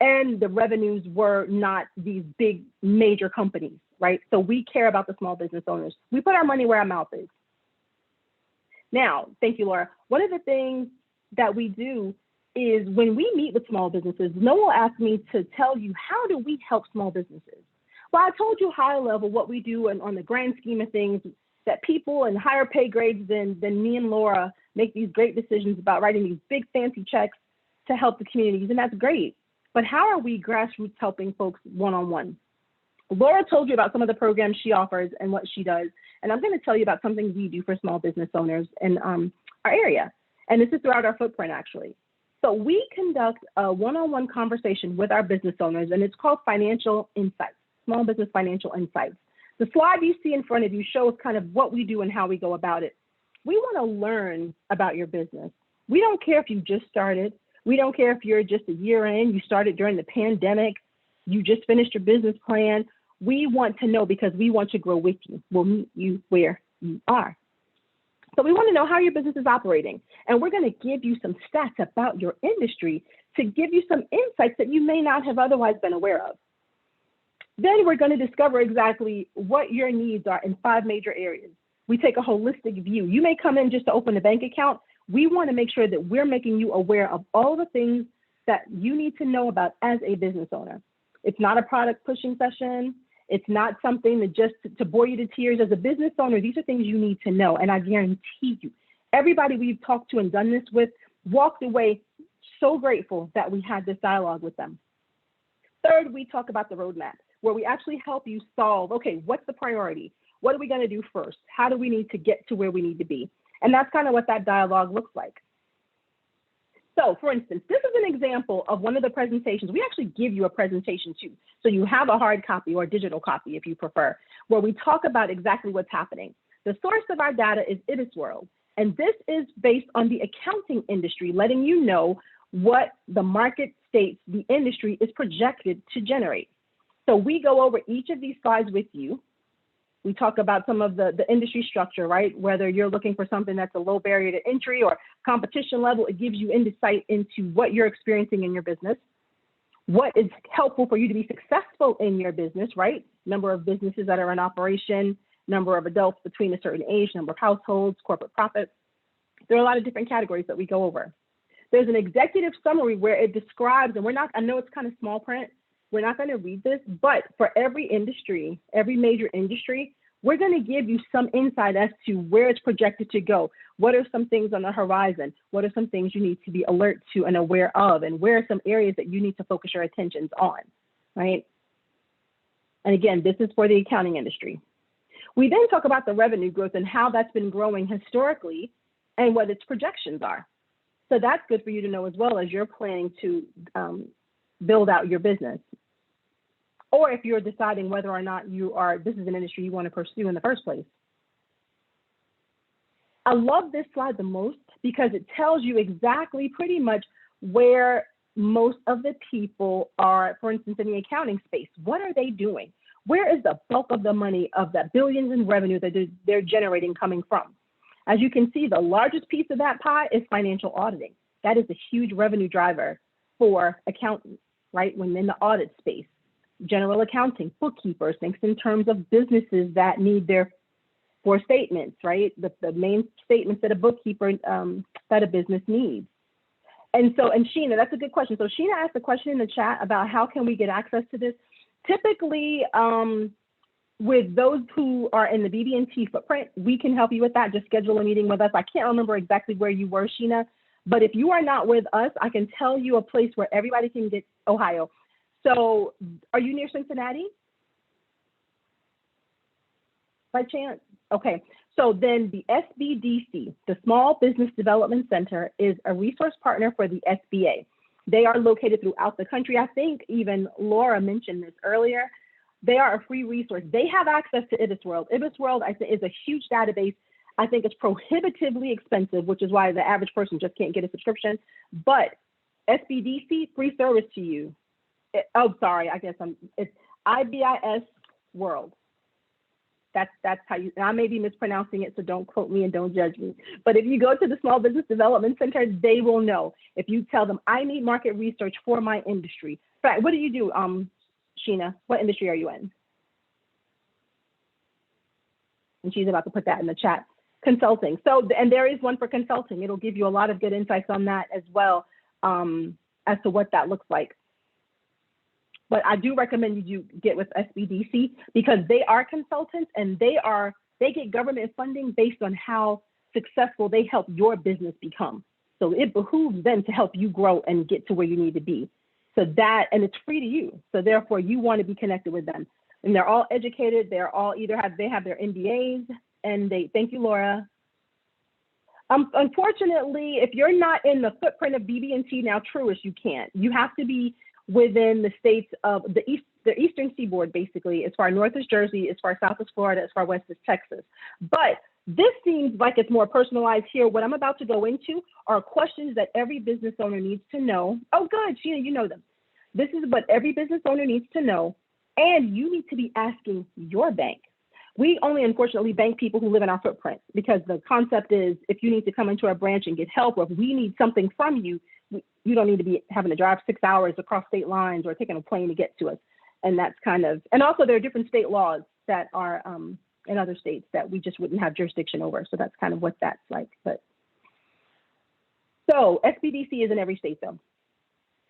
and the revenues were not these big major companies, right? So we care about the small business owners. We put our money where our mouth is. Now, thank you, Laura. One of the things that we do is when we meet with small businesses, Noel asked me to tell you, how do we help small businesses? Well, I told you high level what we do and on the grand scheme of things, that people in higher pay grades than me and Laura make these great decisions about writing these big fancy checks to help the communities, and that's great. But how are we grassroots helping folks one-on-one? Laura told you about some of the programs she offers and what she does. And I'm going to tell you about something we do for small business owners in our area. And this is throughout our footprint, actually. So we conduct a one-on-one conversation with our business owners, and it's called Financial Insights, Small Business Financial Insights. The slide you see in front of you shows kind of what we do and how we go about it. We want to learn about your business. We don't care if you just started. We don't care if you're just a year in, you started during the pandemic, you just finished your business plan. We want to know because we want to grow with you. We'll meet you where you are. So we want to know how your business is operating. And we're going to give you some stats about your industry to give you some insights that you may not have otherwise been aware of. Then we're going to discover exactly what your needs are in 5 major areas. We take a holistic view. You may come in just to open a bank account. We want to make sure that we're making you aware of all the things that you need to know about as a business owner. It's not a product pushing session. It's not something that just to bore you to tears. As a business owner, these are things you need to know. And I guarantee you, everybody we've talked to and done this with walked away so grateful that we had this dialogue with them. Third, we talk about the roadmap, where we actually help you solve, okay, what's the priority? What are we going to do first? How do we need to get to where we need to be? And that's kind of what that dialogue looks like. So for instance, this is an example of one of the presentations. We actually give you a presentation too. So you have a hard copy or a digital copy if you prefer, where we talk about exactly what's happening. The source of our data is IBISWorld. And this is based on the accounting industry, letting you know what the market states the industry is projected to generate. So we go over each of these slides with you. We talk about some of the industry structure, right? Whether you're looking for something that's a low barrier to entry or competition level, it gives you insight into what you're experiencing in your business, what is helpful for you to be successful in your business, right? Number of businesses that are in operation, number of adults between a certain age, number of households, corporate profits. There are a lot of different categories that we go over. There's an executive summary where it describes, and we're not, I know it's kind of small print, we're not going to read this, but for every industry, every major industry, we're going to give you some insight as to where it's projected to go. What are some things on the horizon? What are some things you need to be alert to and aware of? And where are some areas that you need to focus your attentions on, right? And again, this is for the accounting industry. We then talk about the revenue growth and how that's been growing historically and what its projections are. So that's good for you to know as well as you're planning to build out your business. Or if you're deciding whether or not this is an industry you want to pursue in the first place. I love this slide the most because it tells you exactly pretty much where most of the people are, for instance, in the accounting space. What are they doing? Where is the bulk of the money of that billions in revenue that they're generating coming from? As you can see, the largest piece of that pie is financial auditing. That is a huge revenue driver for accountants, right? When in the audit space, general accounting, bookkeepers, think in terms of businesses that need their 4 statements, right? The main statements that a bookkeeper, that a business needs. And Sheena, that's a good question. So Sheena asked a question in the chat about how can we get access to this? Typically, with those who are in the BB&T footprint, we can help you with that. Just schedule a meeting with us. I can't remember exactly where you were, Sheena, but if you are not with us, I can tell you a place where everybody can get Ohio. So are you near Cincinnati? By chance? Okay. So then the SBDC, the Small Business Development Center, is a resource partner for the SBA. They are located throughout the country. I think even Laura mentioned this earlier. They are a free resource. They have access to IBISWorld. IBISWorld, I think, is a huge database. I think it's prohibitively expensive, which is why the average person just can't get a subscription. But SBDC, free service to you. It's IBIS World. That's how you, I may be mispronouncing it, so don't quote me and don't judge me. But if you go to the Small Business Development Center, they will know. If you tell them, I need market research for my industry. In fact, what do you do, Sheena? What industry are you in? And she's about to put that in the chat. Consulting. So, and there is one for consulting. It'll give you a lot of good insights on that as well, as to what that looks like. But I do recommend you get with SBDC because they are consultants and they get government funding based on how successful they help your business become. So it behooves them to help you grow and get to where you need to be. So that, and it's free to you. So therefore you want to be connected with them. And they're all educated. They're all they have their MBAs and thank you, Laura. Unfortunately, if you're not in the footprint of BB&T, now TRUIST, you can't. You have to be within the states of the eastern seaboard, basically, as far north as Jersey, as far south as Florida, as far west as Texas. But this seems like it's more personalized here. What I'm about to go into are questions that every business owner needs to know. Oh, good, Sheena, you know them. This is what every business owner needs to know, and you need to be asking your bank. We only, unfortunately, bank people who live in our footprint because the concept is if you need to come into our branch and get help, or if we need something from you, you don't need to be having to drive 6 hours across state lines or taking a plane to get to us. And that's kind of, and also there are different state laws that are in other states that we just wouldn't have jurisdiction over. So that's kind of what that's like. But so SBDC is in every state though.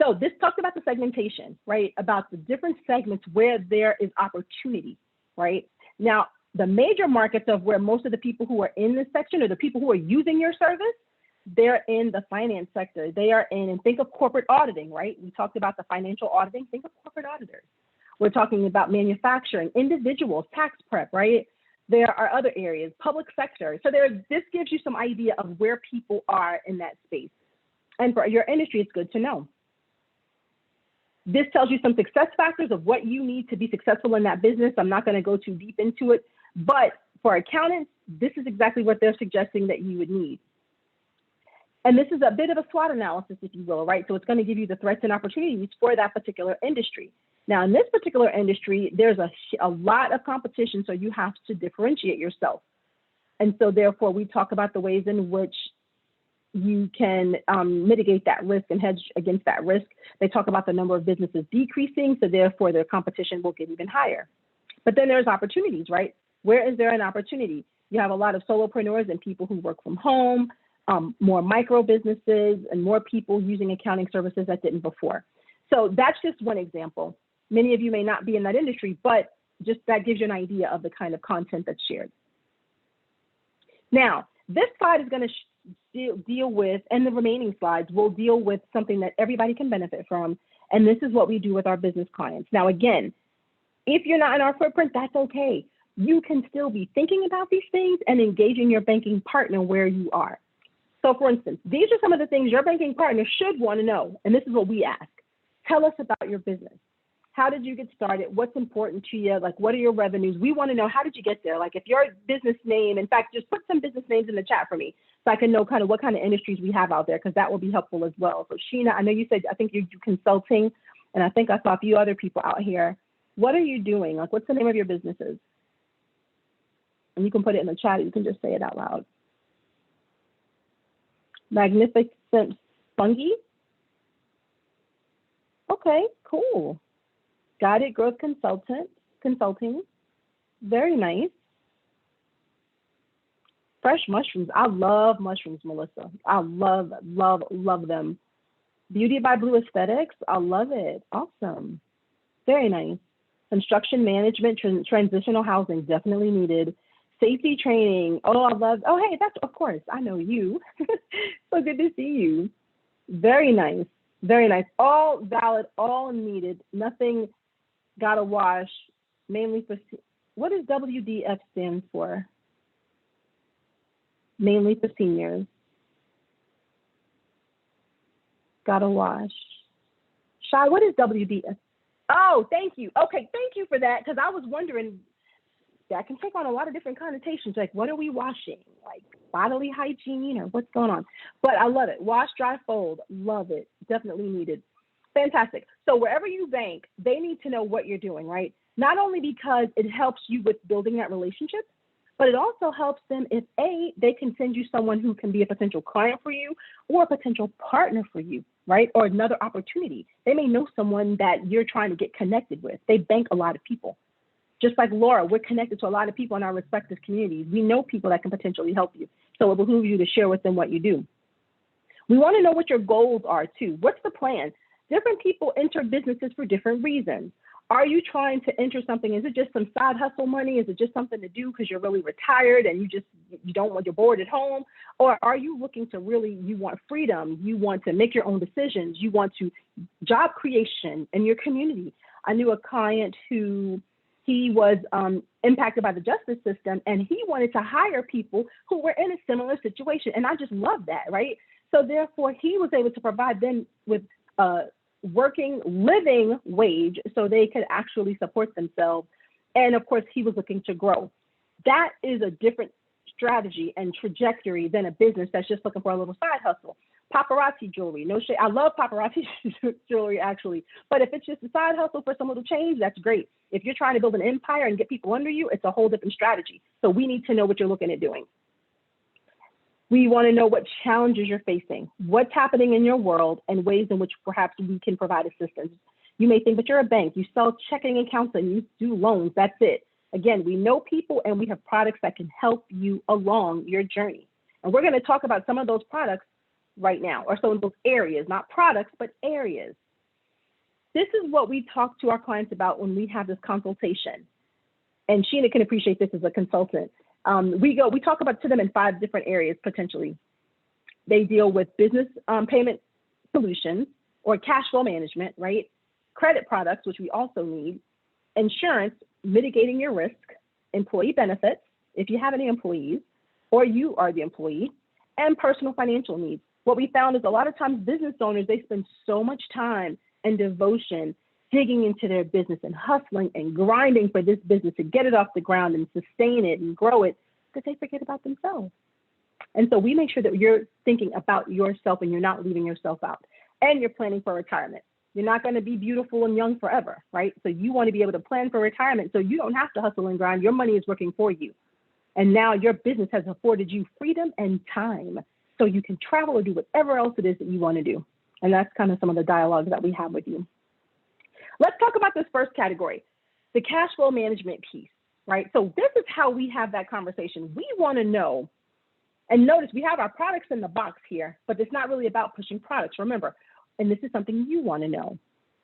So this talks about the segmentation, right? About the different segments where there is opportunity, right? Now, the major markets of where most of the people who are in this section or the people who are using your service, they're in the finance sector. They are in, and think of corporate auditing, right? We talked about the financial auditing. Think of corporate auditors. We're talking about manufacturing, individuals, tax prep, right? There are other areas, public sector. So this gives you some idea of where people are in that space. And for your industry, it's good to know. This tells you some success factors of what you need to be successful in that business. I'm not going to go too deep into it, but for accountants, this is exactly what they're suggesting that you would need. And this is a bit of a SWOT analysis, if you will, right? So it's going to give you the threats and opportunities for that particular industry. Now, in this particular industry, there's a lot of competition, so you have to differentiate yourself. And so therefore, we talk about the ways in which you can mitigate that risk and hedge against that risk. They talk about the number of businesses decreasing, so therefore their competition will get even higher. But then there's opportunities, right? Where is there an opportunity? You have a lot of solopreneurs and people who work from home, more micro businesses, and more people using accounting services that didn't before. So that's just one example. Many of you may not be in that industry, but just that gives you an idea of the kind of content that's shared. Now, this slide is going to deal with, and the remaining slides will deal with something that everybody can benefit from. And this is what we do with our business clients. Now, again, if you're not in our footprint, that's okay. you can still be thinking about these things and engaging your banking partner where you are. So for instance, these are some of the things your banking partner should want to know. And this is what we ask. Tell us about your business. How did you get started? What's important to you? Like, what are your revenues? We want to know, how did you get there? Like, if your business name, in fact, just put some business names in the chat for me so I can know kind of what kind of industries we have out there, because that will be helpful as well. So Sheena, I know you said, I think you do consulting, and I think I saw a few other people out here. What are you doing? Like, what's the name of your businesses? And you can put it in the chat. You can just say it out loud. Magnificent Fungi. Okay, cool. Guided Growth Consulting. Very nice. Fresh mushrooms. I love mushrooms, Melissa. I love them. Beauty by Blue Aesthetics. I love it. Awesome. Very nice. Construction management, transitional housing, definitely needed. Safety training. Oh, I love. Oh, hey, that's, of course, I know you. So good to see you. Very nice. Very nice. All valid, all needed. Nothing got a wash. Mainly for, what does WDF stand for? Mainly for seniors. Got a wash. Shy, what is WDF? Oh, thank you. Okay, thank you for that, because I was wondering, that can take on a lot of different connotations. Like, what are we washing? Like bodily hygiene, or what's going on? But I love it. Wash, dry, fold. Love it. Definitely needed. Fantastic. So wherever you bank, they need to know what you're doing, right? Not only because it helps you with building that relationship, but it also helps them if A, they can send you someone who can be a potential client for you or a potential partner for you, right? Or another opportunity. They may know someone that you're trying to get connected with. They bank a lot of people. Just like Laura, we're connected to a lot of people in our respective communities. We know people that can potentially help you. So it behooves you to share with them what you do. We want to know what your goals are too. What's the plan? Different people enter businesses for different reasons. Are you trying to enter something? Is it just some side hustle money? Is it just something to do because you're really retired and you don't want, you're bored at home? Or are you looking to really, you want freedom, you want to make your own decisions, you want to job creation in your community? I knew a client who, he was impacted by the justice system, and he wanted to hire people who were in a similar situation. And I just love that, right? So therefore, he was able to provide them with working, living wage so they could actually support themselves. And of course, he was looking to grow. That is a different strategy and trajectory than a business that's just looking for a little side hustle. Paparazzi jewelry, no shade. I love paparazzi jewelry actually, but if it's just a side hustle for some little change, that's great. If you're trying to build an empire and get people under you, it's a whole different strategy. So we need to know what you're looking at doing. We want to know what challenges you're facing, what's happening in your world, and ways in which perhaps we can provide assistance. You may think that you're a bank, you sell checking accounts and you do loans, that's it. Again, we know people and we have products that can help you along your journey. And we're going to talk about some of those products right now, or some of those areas, not products, but areas. This is what we talk to our clients about when we have this consultation. And Sheena can appreciate this as a consultant. We talk about to them in 5 different areas potentially. They deal with business payment solutions or cash flow management, right? Credit products, which we also need, insurance, mitigating your risk, employee benefits, if you have any employees, or you are the employee, and personal financial needs. What we found is a lot of times business owners, they spend so much time and devotion digging into their business and hustling and grinding for this business to get it off the ground and sustain it and grow it, that they forget about themselves. And so we make sure that you're thinking about yourself and you're not leaving yourself out. And you're planning for retirement. You're not going to be beautiful and young forever, right? So you want to be able to plan for retirement so you don't have to hustle and grind. Your money is working for you. And now your business has afforded you freedom and time so you can travel or do whatever else it is that you want to do. And that's kind of some of the dialogue that we have with you. Let's talk about this first category, the cash flow management piece, right? So this is how we have that conversation. We want to know, and notice we have our products in the box here, but it's not really about pushing products, remember, and this is something you want to know.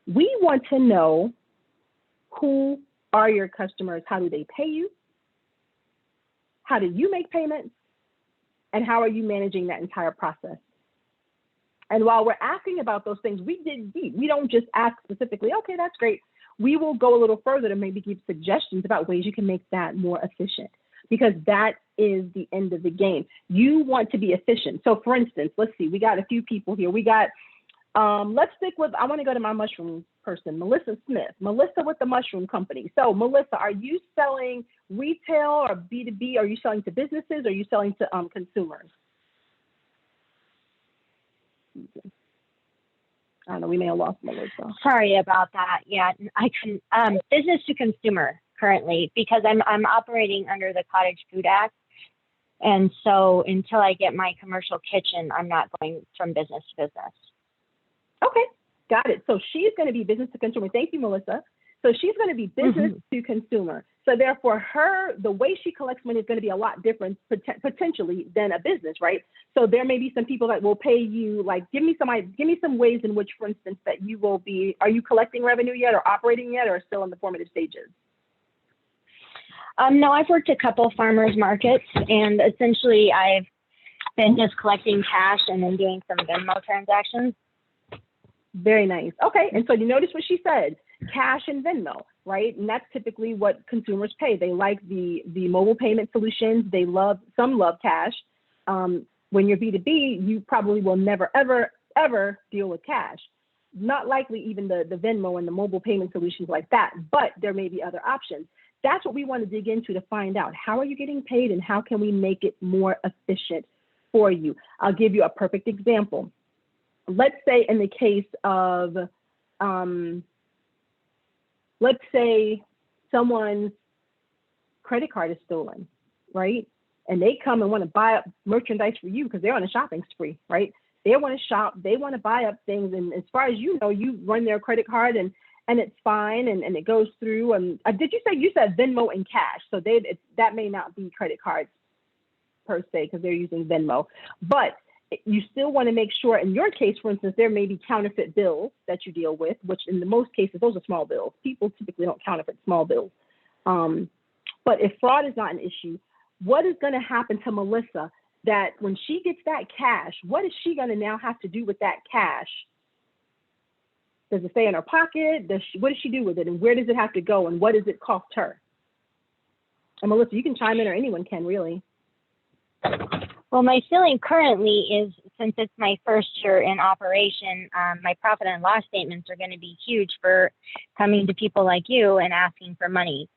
We want to know, who are your customers? How do they pay you? How do you make payments? And how are you managing that entire process? And while we're asking about those things, we dig deep. We don't just ask specifically, okay, that's great. we will go a little further to maybe give suggestions about ways you can make that more efficient, because that is the end of the game. You want to be efficient. So for instance, let's see, we got a few people here. We got, let's stick with, I want to go to my mushroom person, Melissa Smith. Melissa with the mushroom company. So Melissa, are you selling retail or B2B? Are you selling to businesses? Or are you selling to consumers? I don't know, we may have lost Melissa. Sorry about that. Yeah, I can business to consumer currently, because I'm operating under the Cottage Food Act. And so until I get my commercial kitchen, I'm not going from business to business. Okay, got it. So she's going to be business to consumer. Thank you, Melissa. So she's going to be business to consumer. So therefore, the way she collects money is going to be a lot different potentially than a business, right? So there may be some people that will pay you, like, give me some ways in which, for instance, that you will be, are you collecting revenue yet or operating yet, or still in the formative stages? No, I've worked a couple farmers markets, and essentially I've been just collecting cash and then doing some Venmo transactions. Very nice. Okay, and so you notice what she said, cash and Venmo, right? And that's typically what consumers pay. They like the mobile payment solutions. Some love cash. When you're B2B, you probably will never, ever, ever deal with cash. Not likely even the Venmo and the mobile payment solutions like that, but there may be other options. That's what we want to dig into to find out. How are you getting paid and how can we make it more efficient for you? I'll give you a perfect example. Let's say in the case of, let's say someone's credit card is stolen, right? And they come and want to buy up merchandise for you because they're on a shopping spree, right? They want to shop, they want to buy up things. And as far as you know, you run their credit card and it's fine and it goes through. And did you said Venmo and cash? So that may not be credit cards per se because they're using Venmo, but you still want to make sure in your case, for instance, there may be counterfeit bills that you deal with, which in the most cases, those are small bills. People typically don't counterfeit small bills. But if fraud is not an issue, what is going to happen to Melissa that when she gets that cash, what is she going to now have to do with that cash? Does it stay in her pocket? What does she do with it? And where does it have to go? And what does it cost her? And Melissa, you can chime in, or anyone can really. Well, my feeling currently is, since it's my first year in operation, my profit and loss statements are going to be huge for coming to people like you and asking for money.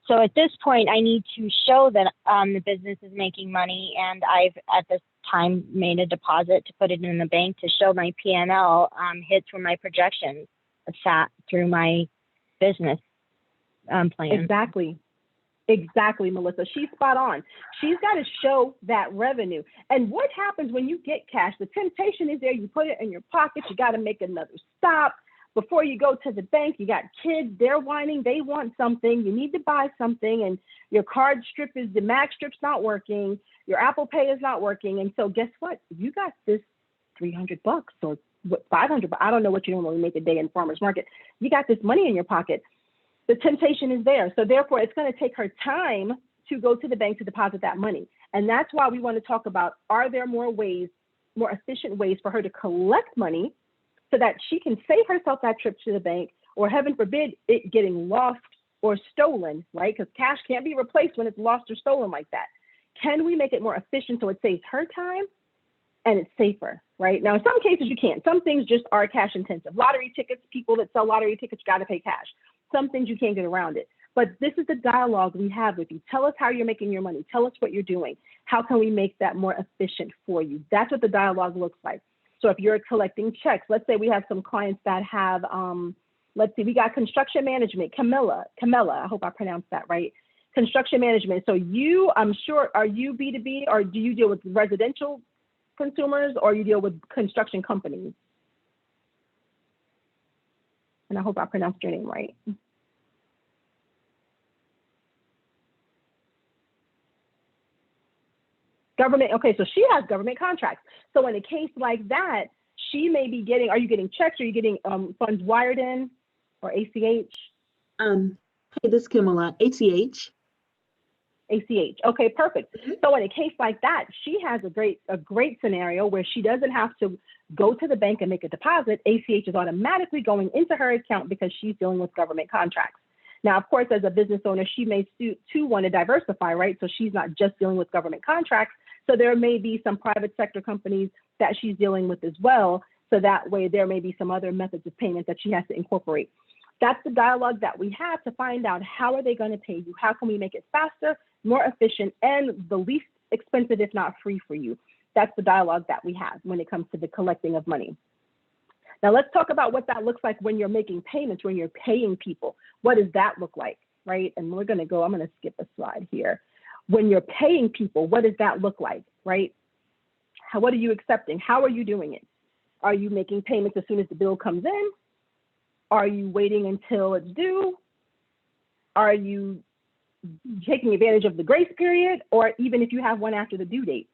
So at this point, I need to show that the business is making money, and I've at this time made a deposit to put it in the bank to show my P&L hits for my projections sat through my business plan. Exactly, Melissa. She's spot on. She's got to show that revenue. And what happens when you get cash? The temptation is there. You put it in your pocket. You got to make another stop. Before you go to the bank, you got kids, they're whining, they want something, you need to buy something, and your card strip the Max strip's not working, your Apple Pay is not working. And so guess what? You got this $300 or what, 500, but I don't know what you normally make a day in farmer's market. You got this money in your pocket. The temptation is there. So therefore, it's going to take her time to go to the bank to deposit that money. And that's why we want to talk about, are there more efficient ways for her to collect money so that she can save herself that trip to the bank, or heaven forbid, it getting lost or stolen, right? Because cash can't be replaced when it's lost or stolen like that. Can we make it more efficient so it saves her time and it's safer, right? Now, in some cases you can't. Some things just are cash intensive. Lottery tickets, people that sell lottery tickets got to pay cash. Some things you can't get around it. But this is the dialogue we have with you. Tell us how you're making your money. Tell us what you're doing. How can we make that more efficient for you? That's what the dialogue looks like. So if you're collecting checks, let's say we have some clients that have, let's see, we got construction management, Camilla, I hope I pronounced that right. Construction management. So you, I'm sure, are you B2B, or do you deal with residential consumers, or you deal with construction companies? And I hope I pronounced your name right. Government, okay, so she has government contracts. So in a case like that, she may be getting, are you getting checks? Are you getting funds wired in, or ACH? Hey, this is Kimala, ACH. ACH. Okay, perfect. So in a case like that, she has a great scenario where she doesn't have to go to the bank and make a deposit. ACH is automatically going into her account because she's dealing with government contracts. Now, of course, as a business owner, she may too want to diversify, right? So she's not just dealing with government contracts. So there may be some private sector companies that she's dealing with as well. So that way there may be some other methods of payment that she has to incorporate. That's the dialogue that we have to find out, how are they going to pay you? How can we make it faster, more efficient, and the least expensive, if not free for you? That's the dialogue that we have when it comes to the collecting of money. Now let's talk about what that looks like when you're making payments, when you're paying people. What does that look like, right? And I'm going to skip a slide here. When you're paying people, what does that look like, right? What are you accepting? How are you doing it? Are you making payments as soon as the bill comes in? Are you waiting until it's due? Are you taking advantage of the grace period, or even if you have one after the due date?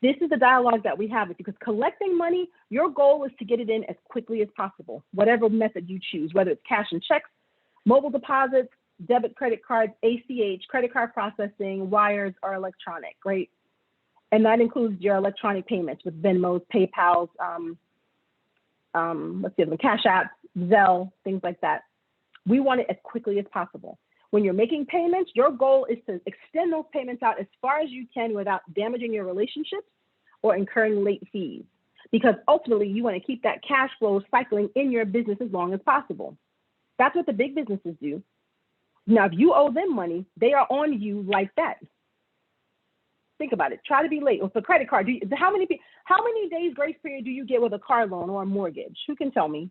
This is the dialogue that we have with you, because collecting money, your goal is to get it in as quickly as possible, whatever method you choose, whether it's cash and checks, mobile deposits, debit, credit cards, ACH, credit card processing, wires, or electronic, right? And that includes your electronic payments with Venmos, PayPal's, Cash App, Zelle, things like that. We want it as quickly as possible. When you're making payments, your goal is to extend those payments out as far as you can without damaging your relationships or incurring late fees, because ultimately you want to keep that cash flow cycling in your business as long as possible. That's what the big businesses do. Now, if you owe them money, they are on you like that. Think about it. Try to be late with a credit card. How many days grace period do you get with a car loan or a mortgage? Who can tell me?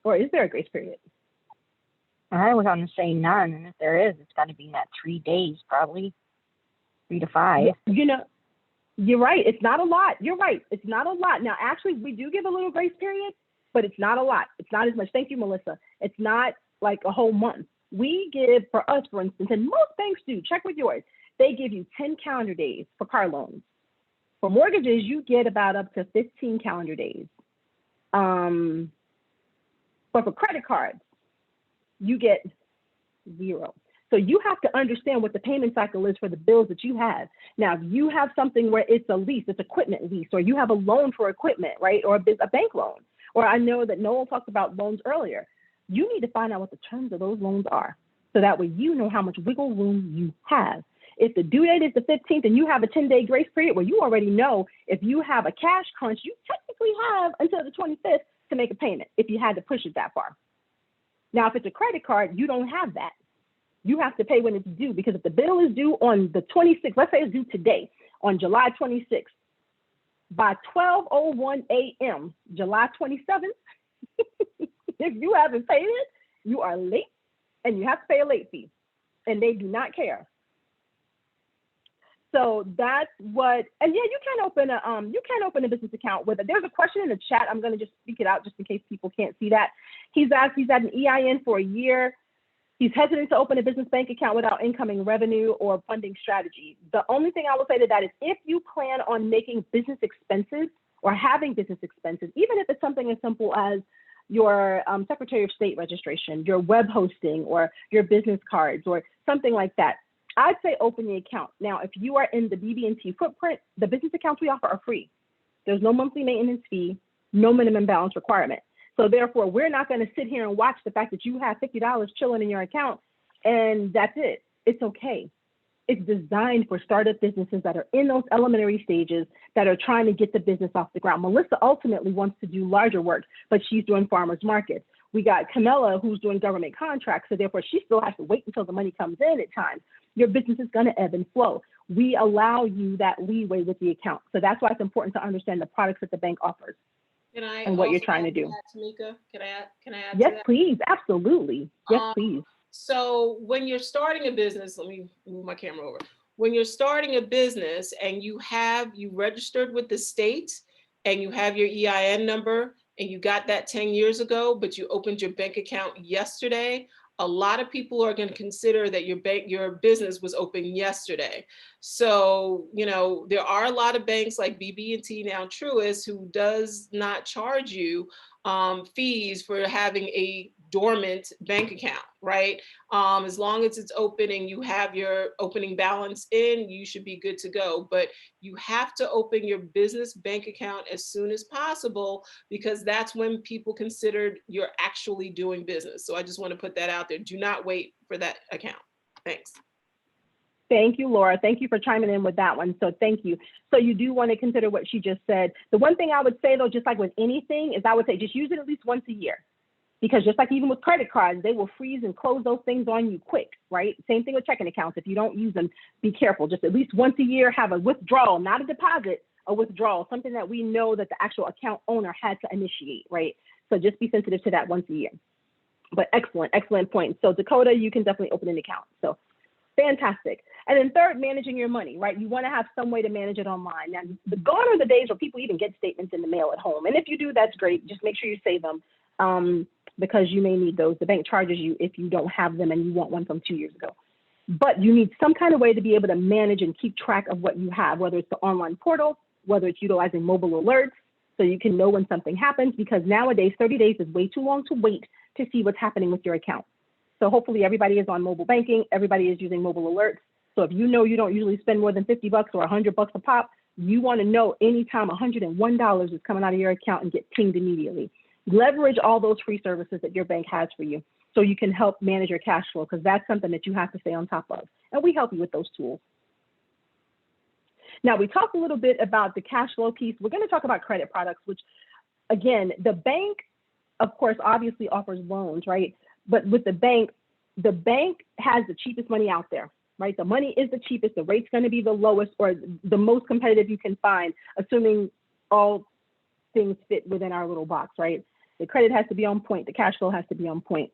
Or is there a grace period? I was going to say none, and if there is, it's got to be that 3 days, probably 3 to 5. You know, you're right. It's not a lot. You're right. It's not a lot. Now, actually, we do give a little grace period, but it's not a lot. It's not as much. Thank you, Melissa. It's not like a whole month. We give, for us, for instance, and most banks do, check with yours, they give you 10 calendar days for car loans. For mortgages, you get about up to 15 calendar days. But for credit cards, you get 0. So you have to understand what the payment cycle is for the bills that you have. Now, if you have something where it's a lease, it's equipment lease, or you have a loan for equipment, right? Or a bank loan, or I know that Noel talked about loans earlier. You need to find out what the terms of those loans are, so that way you know how much wiggle room you have. If the due date is the 15th and you have a 10-day grace period, well, you already know if you have a cash crunch, you technically have until the 25th to make a payment if you had to push it that far. Now, if it's a credit card, you don't have that. You have to pay when it's due, because if the bill is due on the 26th, let's say it's due today, on July 26th, by 12:01 a.m., July 27th, if you haven't paid it, you are late, and you have to pay a late fee, and they do not care. So that's what, and yeah, you can open a business account with it. There's a question in the chat. I'm going to just speak it out just in case people can't see that. He's asked, he's had an EIN for a year. He's hesitant to open a business bank account without incoming revenue or funding strategy. The only thing I will say to that is, if you plan on making business expenses or having business expenses, even if it's something as simple as your Secretary of State registration, your web hosting, or your business cards, or something like that, I'd say open the account. Now, if you are in the BB&T footprint, the business accounts we offer are free. There's no monthly maintenance fee, no minimum balance requirement. So therefore, we're not going to sit here and watch the fact that you have $50 chilling in your account and that's it. It's okay. It's designed for startup businesses that are in those elementary stages, that are trying to get the business off the ground. Melissa ultimately wants to do larger work, but she's doing farmers markets. We got Camilla, who's doing government contracts, so therefore she still has to wait until the money comes in at times. Your business is going to ebb and flow. We allow you that leeway with the account. So that's why it's important to understand the products that the bank offers and what you're trying to do. TAMIKA, can I add Yes, to that? please. Absolutely. Yes, please. So when you're starting a business, let me move my camera over. When you're starting a business and you registered with the state and you have your EIN number and you got that 10 years ago, but you opened your bank account yesterday, a lot of people are going to consider that your business was open yesterday. So, you know, there are a lot of banks like BB&T, now TRUIST, who does not charge you fees for having a dormant bank account, right? As long as it's open and you have your opening balance in, you should be good to go. But you have to open your business bank account as soon as possible, because that's when people considered you're actually doing business. So I just want to put that out there. Do not wait for that account. Thanks. Thank you, Laura. Thank you for chiming in with that one. So thank you. So you do want to consider what she just said. The one thing I would say, though, just like with anything, is I would say just use it at least once a year. Because just like even with credit cards, they will freeze and close those things on you quick, right? Same thing with checking accounts. If you don't use them, be careful. Just at least once a year, have a withdrawal, not a deposit, a withdrawal, something that we know that the actual account owner had to initiate, right? So just be sensitive to that once a year. But excellent, excellent point. So Dakota, you can definitely open an account. So fantastic. And then third, managing your money, right? You want to have some way to manage it online. Now, gone are the days where people even get statements in the mail at home. And if you do, that's great. Just make sure you save them because you may need those. The bank charges you if you don't have them and you want one from 2 years ago. But you need some kind of way to be able to manage and keep track of what you have, whether it's the online portal, whether it's utilizing mobile alerts, so you can know when something happens, because nowadays 30 days is way too long to wait to see what's happening with your account. So hopefully everybody is on mobile banking, everybody is using mobile alerts. So if you know you don't usually spend more than 50 bucks or 100 bucks a pop, you want to know anytime $101 is coming out of your account and get pinged immediately. Leverage all those free services that your bank has for you so you can help manage your cash flow, because that's something that you have to stay on top of. And we help you with those tools. Now, we talked a little bit about the cash flow piece. We're going to talk about credit products, which, again, the bank, of course, obviously offers loans, right? But with the bank has the cheapest money out there, right? The money is the cheapest. The rate's going to be the lowest or the most competitive you can find, assuming all things fit within our little box, right? The credit has to be on point. The cash flow has to be on point.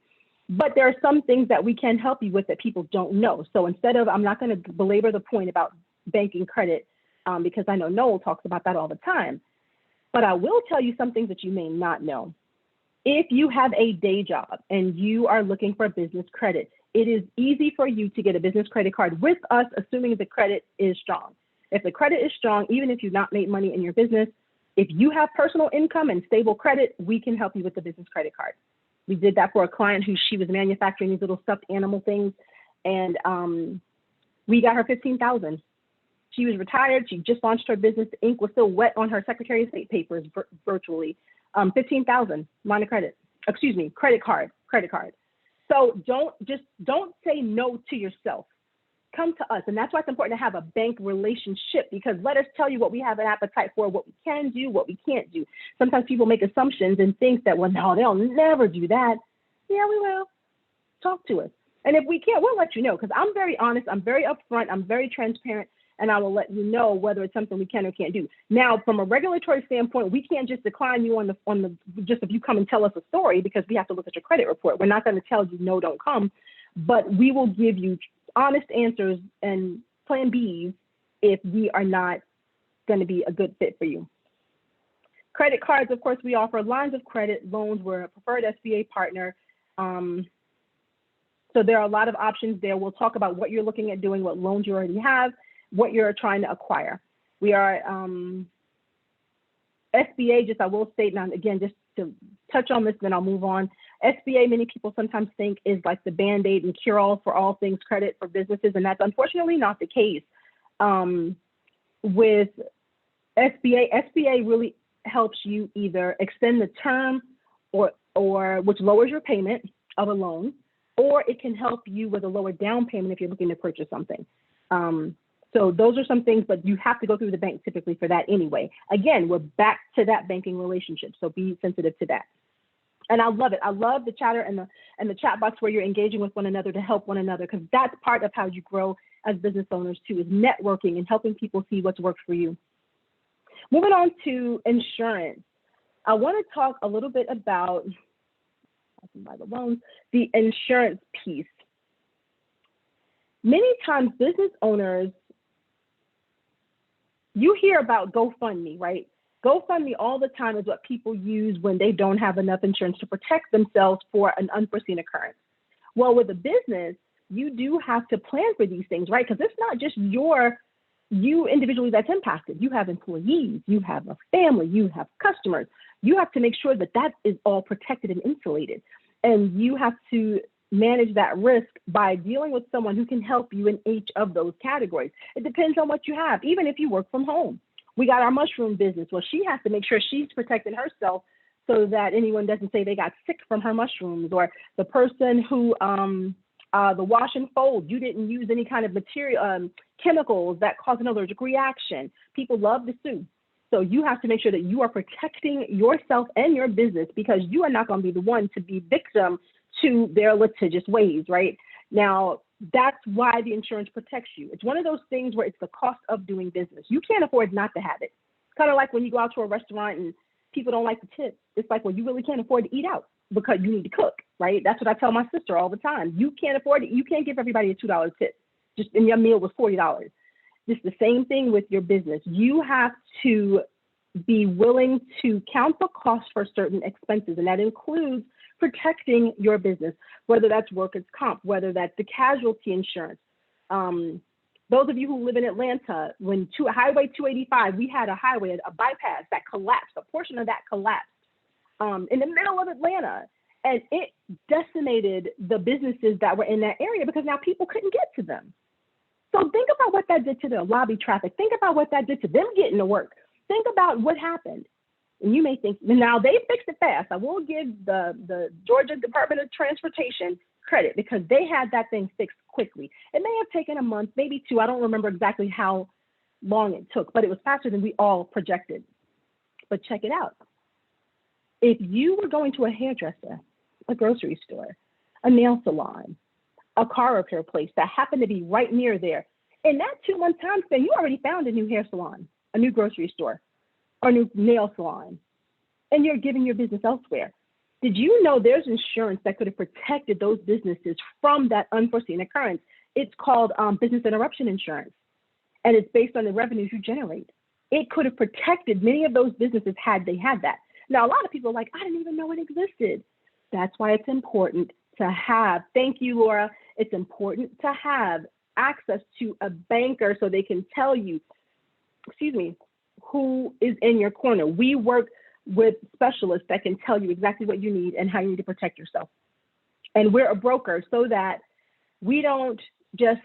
But there are some things that we can help you with that people don't know. So instead of, I'm not going to belabor the point about banking credit because I know Noel talks about that all the time. But I will tell you some things that you may not know. If you have a day job and you are looking for business credit, it is easy for you to get a business credit card with us, assuming the credit is strong. If the credit is strong, even if you've not made money in your business, if you have personal income and stable credit, we can help you with the business credit card. We did that for a client who she was manufacturing these little stuffed animal things, and we got her $15,000. She was retired. She just launched her business. The ink was still wet on her Secretary of State papers virtually. $15,000 line of credit. Excuse me, credit card. So don't say no to yourself. Come to us. And that's why it's important to have a bank relationship, because let us tell you what we have an appetite for, what we can do, what we can't do. Sometimes people make assumptions and think that, well, no, they'll never do that. Yeah, we will. Talk to us. And if we can't, we'll let you know, because I'm very honest, I'm very upfront, I'm very transparent, and I will let you know whether it's something we can or can't do. Now, from a regulatory standpoint, we can't just decline you on the just if you come and tell us a story, because we have to look at your credit report. We're not going to tell you no, don't come, but we will give you honest answers and plan Bs if we are not going to be a good fit for you. Credit cards, of course, we offer lines of credit, loans. We're a preferred SBA partner. So there are a lot of options there. We'll talk about what you're looking at doing, what loans you already have, what you're trying to acquire. We are SBA, just I will state now, again, just to touch on this, then I'll move on. SBA, many people sometimes think is like the Band-Aid and cure-all for all things credit for businesses, and that's unfortunately not the case. With SBA really helps you either extend the term or which lowers your payment of a loan, or it can help you with a lower down payment if you're looking to purchase something. So those are some things, but you have to go through the bank typically for that anyway. Again, we're back to that banking relationship, so be sensitive to that. And I love it. I love the chatter and the chat box where you're engaging with one another to help one another, because that's part of how you grow as business owners too, is networking and helping people see what's worked for you. Moving on to insurance. I want to talk a little bit about the insurance piece. Many times business owners, you hear about GoFundMe, right? GoFundMe all the time is what people use when they don't have enough insurance to protect themselves for an unforeseen occurrence. Well, with a business, you do have to plan for these things, right? Because it's not just your you individually that's impacted. You have employees, you have a family, you have customers. You have to make sure that that is all protected and insulated. And you have to manage that risk by dealing with someone who can help you in each of those categories. It depends on what you have, even if you work from home. We got our mushroom business. Well, she has to make sure she's protecting herself so that anyone doesn't say they got sick from her mushrooms, or the person who, the wash and fold, you didn't use any kind of material, chemicals that cause an allergic reaction. People love to sue. So you have to make sure that you are protecting yourself and your business, because you are not going to be the one to be victim to their litigious ways, right? Now, that's why the insurance protects you. It's one of those things where it's the cost of doing business. You can't afford not to have it. Kind of like when you go out to a restaurant and people don't like the tip. It's like, well, you really can't afford to eat out because you need to cook, right? That's what I tell my sister all the time. You can't afford it. You can't give everybody a $2 tip, just and your meal was $40. It's the same thing with your business. You have to be willing to count the cost for certain expenses, and that includes protecting your business, whether that's workers' comp, whether that's the casualty insurance. Those of you who live in Atlanta, when Highway 285, we had a highway, a bypass that collapsed, a portion of that collapsed in the middle of Atlanta. And it decimated the businesses that were in that area because now people couldn't get to them. So think about what that did to the lobby traffic. Think about what that did to them getting to work. Think about what happened. And you may think, now they fixed it fast. I will give the Georgia Department of Transportation credit because they had that thing fixed quickly. It may have taken a month, maybe two. I don't remember exactly how long it took, but it was faster than we all projected. But check it out. If you were going to a hairdresser, a grocery store, a nail salon, a car repair place that happened to be right near there, in that 2-month time span, you already found a new hair salon, a new grocery store, or a new nail salon, and you're giving your business elsewhere. Did you know there's insurance that could have protected those businesses from that unforeseen occurrence? It's called business interruption insurance, and it's based on the revenues you generate. It could have protected many of those businesses had they had that. Now, a lot of people are like, I didn't even know it existed. That's why it's important to have, thank you, Laura, it's important to have access to a banker so they can tell you, who is in your corner. We work with specialists that can tell you exactly what you need and how you need to protect yourself. And we're a broker so that we don't just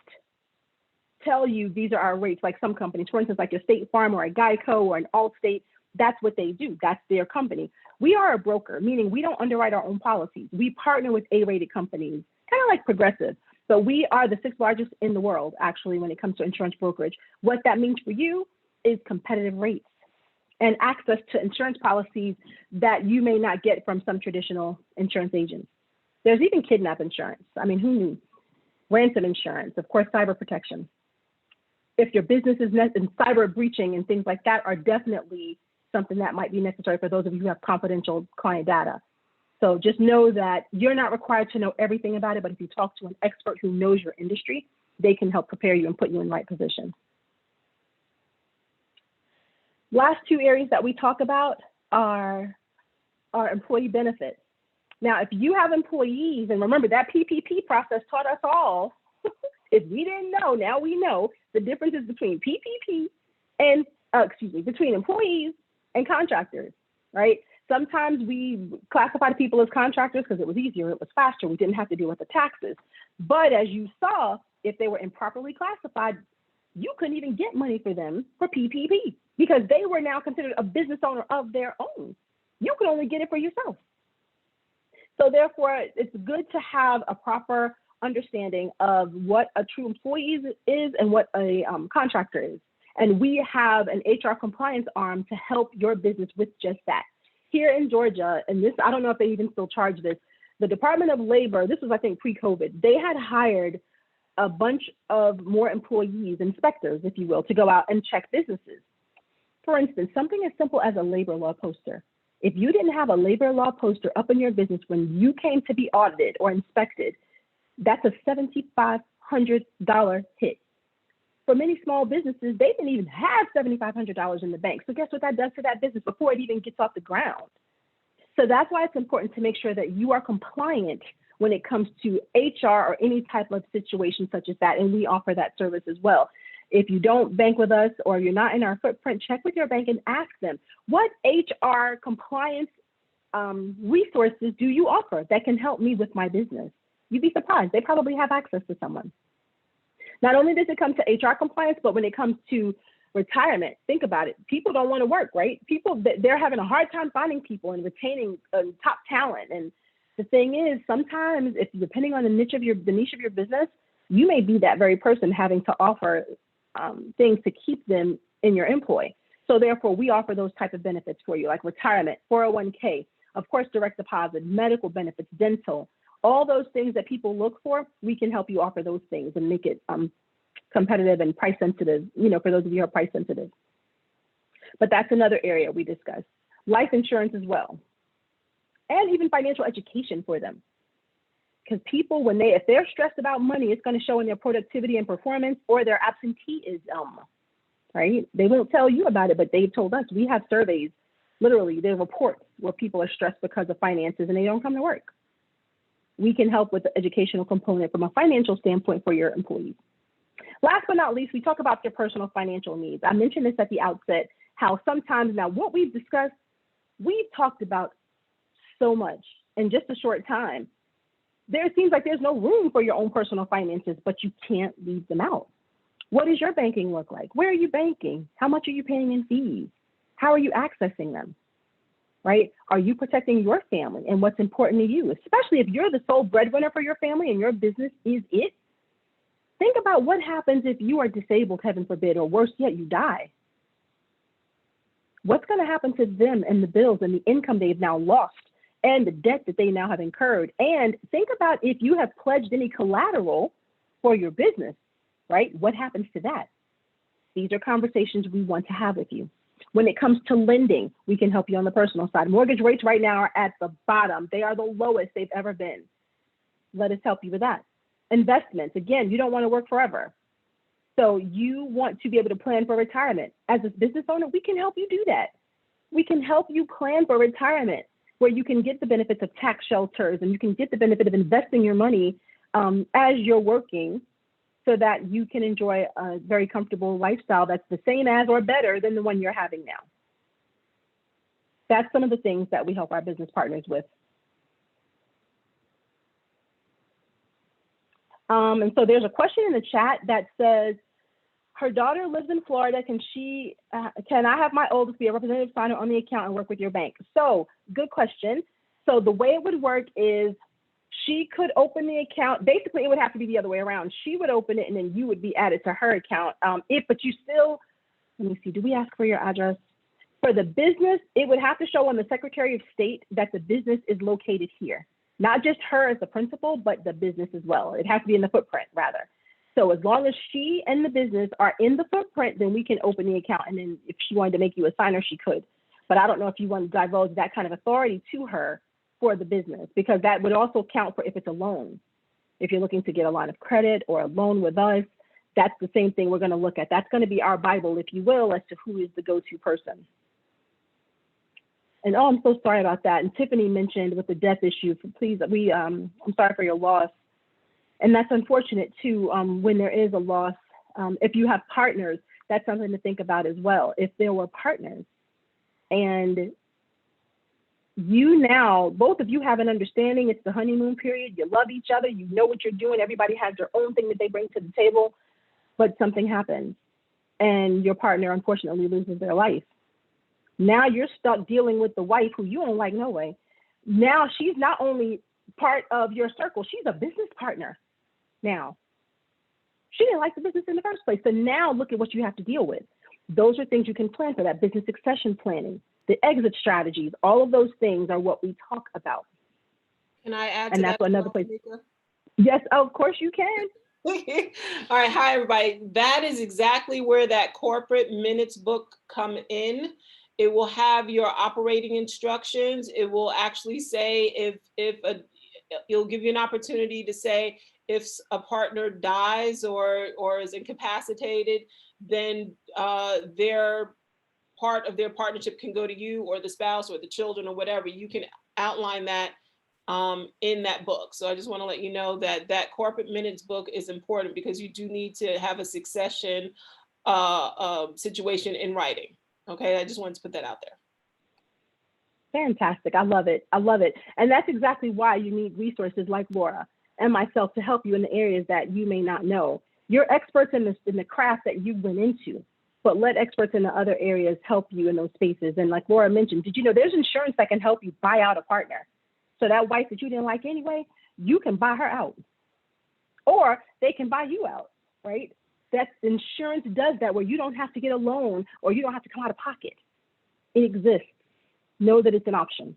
tell you these are our rates like some companies, for instance, like a State Farm or a Geico or an Allstate. That's what they do. That's their company. We are a broker, meaning we don't underwrite our own policies. We partner with A-rated companies, kind of like Progressive. So we are the 6th largest in the world, actually, when it comes to insurance brokerage. What that means for you is competitive rates and access to insurance policies that you may not get from some traditional insurance agents. There's even kidnap insurance. I mean, who knew? Ransom insurance, of course, cyber protection. If your business is and cyber breaching and things like that are definitely something that might be necessary for those of you who have confidential client data. So just know that you're not required to know everything about it, but if you talk to an expert who knows your industry, they can help prepare you and put you in the right position. Last 2 areas that we talk about are employee benefits. Now, if you have employees, and remember that PPP process taught us all, if we didn't know, now we know the differences between PPP and, between employees and contractors, right? Sometimes we classified people as contractors because it was easier, it was faster, we didn't have to deal with the taxes. But as you saw, if they were improperly classified, you couldn't even get money for them for PPP because they were now considered a business owner of their own. You could only get it for yourself. So therefore, it's good to have a proper understanding of what a true employee is and what a contractor is. And we have an HR compliance arm to help your business with just that. Here in Georgia, and this, I don't know if they even still charge this, the Department of Labor, this was, I think, pre-COVID, they had hired a bunch of more employees, inspectors, if you will, to go out and check businesses. For instance, something as simple as a labor law poster. If you didn't have a labor law poster up in your business when you came to be audited or inspected, that's a $7,500 hit. For many small businesses, they didn't even have $7,500 in the bank. So guess what that does to that business before it even gets off the ground? So that's why it's important to make sure that you are compliant when it comes to HR or any type of situation such as that. And we offer that service as well. If you don't bank with us or you're not in our footprint, check with your bank and ask them, what HR compliance resources do you offer that can help me with my business? You'd be surprised. They probably have access to someone. Not only does it come to HR compliance, but when it comes to retirement, think about it. People don't want to work, right? People, they're having a hard time finding people and retaining top talent. And the thing is, sometimes, if depending on the niche of your business, you may be that very person having to offer things to keep them in your employ. So therefore, we offer those type of benefits for you, like retirement, 401k, of course, direct deposit, medical benefits, dental, all those things that people look for. We can help you offer those things and make it competitive and price sensitive, for those of you who are price sensitive. But that's another area we discussed. Life insurance as well. And even financial education for them. Because people, if they're stressed about money, it's going to show in their productivity and performance or their absenteeism, right? They won't tell you about it, but they've told us. We have surveys, literally, they reports where people are stressed because of finances and they don't come to work. We can help with the educational component from a financial standpoint for your employees. Last but not least, we talk about your personal financial needs. I mentioned this at the outset, how sometimes now what we've discussed, we've talked about so much in just a short time. There seems like there's no room for your own personal finances, but you can't leave them out. What does your banking look like? Where are you banking? How much are you paying in fees? How are you accessing them? Right? Are you protecting your family and what's important to you? Especially if you're the sole breadwinner for your family and your business is it. Think about what happens if you are disabled, heaven forbid, or worse yet, you die. What's going to happen to them and the bills and the income they've now lost and the debt that they now have incurred? And think about if you have pledged any collateral for your business, right? What happens to that? These are conversations we want to have with you. When it comes to lending, we can help you on the personal side. Mortgage rates right now are at the bottom. They are the lowest they've ever been. Let us help you with that. Investments, again, you don't want to work forever. So you want to be able to plan for retirement. As a business owner, we can help you do that. We can help you plan for retirement where you can get the benefits of tax shelters and you can get the benefit of investing your money as you're working so that you can enjoy a very comfortable lifestyle that's the same as or better than the one you're having now. That's some of the things that we help our business partners with. And so there's a question in the chat that says, her daughter lives in Florida. Can I have my oldest be a representative signer on the account and work with your bank? So good question. So the way it would work is she could open the account. Basically, it would have to be the other way around. She would open it and then you would be added to her account. But you still, let me see, do we ask for your address? For the business, it would have to show on the Secretary of State that the business is located here. Not just her as the principal, but the business as well. It has to be in the footprint, rather. So as long as she and the business are in the footprint, then we can open the account. And then if she wanted to make you a signer, she could. But I don't know if you want to divulge that kind of authority to her for the business, because that would also count for if it's a loan. If you're looking to get a line of credit or a loan with us, that's the same thing we're going to look at. That's going to be our Bible, if you will, as to who is the go-to person. And I'm so sorry about that. And Tiffany mentioned with the death issue, please, I'm sorry for your loss. And that's unfortunate too, when there is a loss. If you have partners, that's something to think about as well. If there were partners and you now, both of you have an understanding, it's the honeymoon period, you love each other, you know what you're doing, everybody has their own thing that they bring to the table, but something happens and your partner unfortunately loses their life. Now you're stuck dealing with the wife who you don't like no way. Now she's not only part of your circle, she's a business partner now. She didn't like the business in the first place. So now look at what you have to deal with. Those are things you can plan for, that business succession planning, the exit strategies, all of those things are what we talk about. Can I add to and that? that's another place. Yes, of course you can. All right, hi everybody. That is exactly where that corporate minutes book come in. It will have your operating instructions. It will actually say it'll give you an opportunity to say if a partner dies or is incapacitated, then their part of their partnership can go to you or the spouse or the children or whatever. You can outline that in that book. So I just want to let you know that that corporate minutes book is important because you do need to have a succession situation in writing. Okay, I just wanted to put that out there. Fantastic. I love it. I love it. And that's exactly why you need resources like Laura and myself to help you in the areas that you may not know. You're experts in the craft that you went into, but let experts in the other areas help you in those spaces. And like Laura mentioned, did you know there's insurance that can help you buy out a partner? So that wife that you didn't like anyway, you can buy her out, or they can buy you out, right? That insurance does that, where you don't have to get a loan or you don't have to come out of pocket. It exists. Know that it's an option.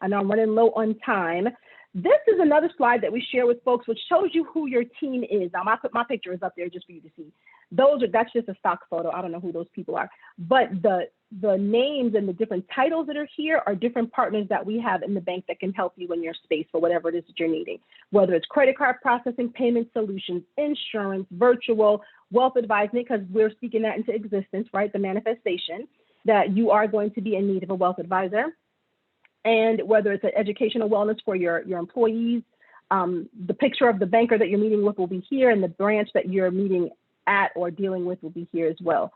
I know I'm running low on time. This is another slide that we share with folks, which shows you who your team is. Now, my picture is up there just for you to see. That's just a stock photo. I don't know who those people are, but the names and the different titles that are here are different partners that we have in the bank that can help you in your space for whatever it is that you're needing, whether it's credit card processing, payment solutions, insurance, virtual, wealth advisement, because we're speaking that into existence, right? The manifestation that you are going to be in need of a wealth advisor, and whether it's an educational wellness for your employees. The picture of the banker that you're meeting with will be here, and the branch that you're meeting at or dealing with will be here as well.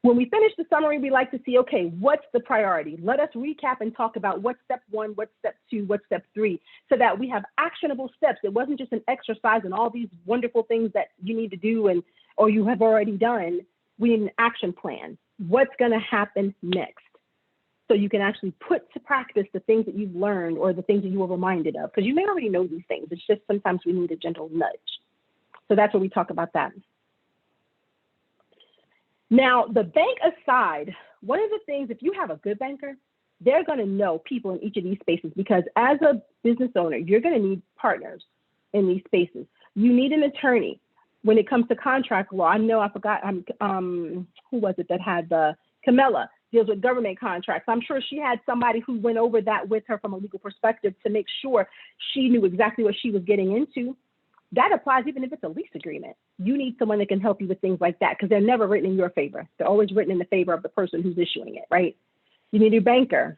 When we finish the summary, we like to see, okay, what's the priority? Let us recap and talk about what's step one, what's step two, what's step three, so that we have actionable steps. It wasn't just an exercise and all these wonderful things that you need to do or you have already done. We need an action plan. What's going to happen next? So you can actually put to practice the things that you've learned or the things that you were reminded of, because you may already know these things. It's just sometimes we need a gentle nudge. So that's what we talk about that. Now, the bank aside, one of the things, if you have a good banker, they're going to know people in each of these spaces, because as a business owner, you're going to need partners in these spaces. You need an attorney. When it comes to contract law, I know I forgot, who was it that had Camilla deals with government contracts. I'm sure she had somebody who went over that with her from a legal perspective to make sure she knew exactly what she was getting into. That applies even if it's a lease agreement. You need someone that can help you with things like that, because they're never written in your favor. They're always written in the favor of the person who's issuing it, right? You need a banker,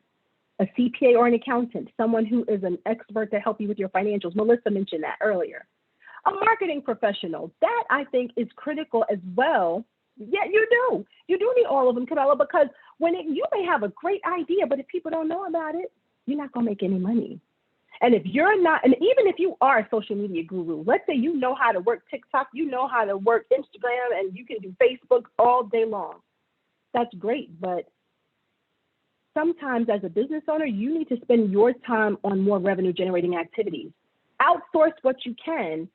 a CPA or an accountant, someone who is an expert to help you with your financials. Melissa mentioned that earlier. A marketing professional, that I think is critical as well. Yeah, you do need all of them, Camilla, because you may have a great idea, but if people don't know about it, you're not gonna make any money. And if you're not, and even if you are a social media guru, let's say you know how to work TikTok, you know how to work Instagram, and you can do Facebook all day long. That's great, but sometimes as a business owner, you need to spend your time on more revenue generating activities. Outsource what you can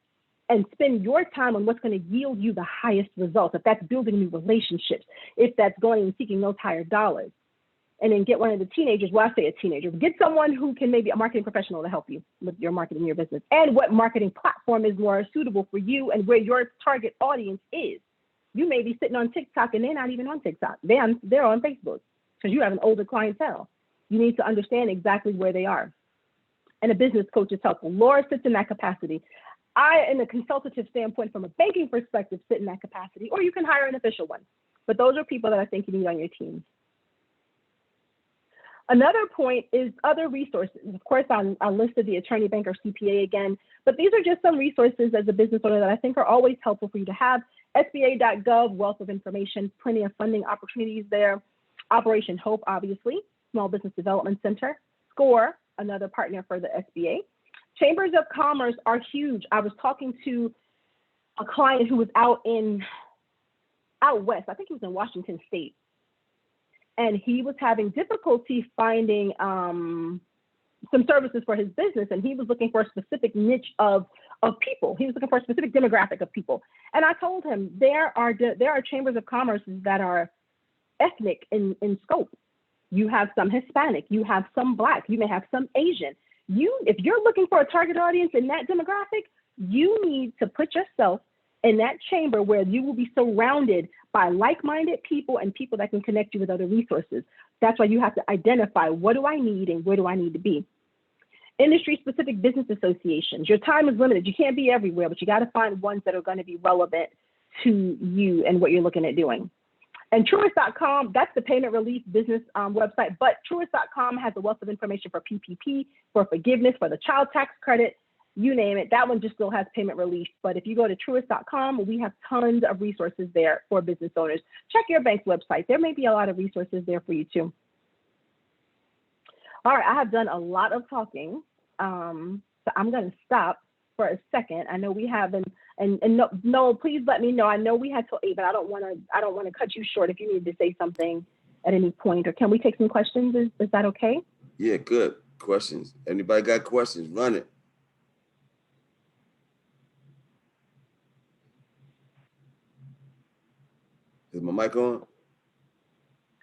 and spend your time on what's going to yield you the highest results. If that's building new relationships, if that's going and seeking those higher dollars. And then get one of the teenagers, well, I say a teenager, get someone who can maybe a marketing professional to help you with your marketing, your business, and what marketing platform is more suitable for you and where your target audience is. You may be sitting on TikTok and they're not even on TikTok. They're on Facebook, because you have an older clientele. You need to understand exactly where they are. And a business coach is helpful. Laura sits in that capacity. I, in a consultative standpoint, from a banking perspective, sit in that capacity, or you can hire an official one. But those are people that I think you need on your team. Another point is other resources. Of course, I listed the attorney, banker, CPA again, but these are just some resources as a business owner that I think are always helpful for you to have. SBA.gov, wealth of information, plenty of funding opportunities there. Operation Hope, obviously, Small Business Development Center. SCORE, another partner for the SBA. Chambers of Commerce are huge. I was talking to a client who was out west. I think he was in Washington State. And he was having difficulty finding some services for his business. And he was looking for a specific niche of people. He was looking for a specific demographic of people. And I told him there are chambers of commerce that are ethnic in scope. You have some Hispanic, you have some Black, you may have some Asian. If you're looking for a target audience in that demographic, you need to put yourself in that chamber where you will be surrounded by like-minded people and people that can connect you with other resources. That's why you have to identify, what do I need and where do I need to be? Industry-specific business associations. Your time is limited. You can't be everywhere, but you got to find ones that are going to be relevant to you and what you're looking at doing. And TRUIST.com, that's the payment relief business website, but TRUIST.com has a wealth of information for PPP, for forgiveness, for the child tax credit, you name it. That one just still has payment relief. But if you go to truist.com, we have tons of resources there for business owners. Check your bank's website. There may be a lot of resources there for you too. All right, I have done a lot of talking. So I'm going to stop for a second. I know we have, and no, please let me know. I know we had till 8, but I don't want to cut you short if you need to say something at any point. Or can we take some questions? Is that okay? Yeah, good. Questions. Anybody got questions? Run it. Is my mic on?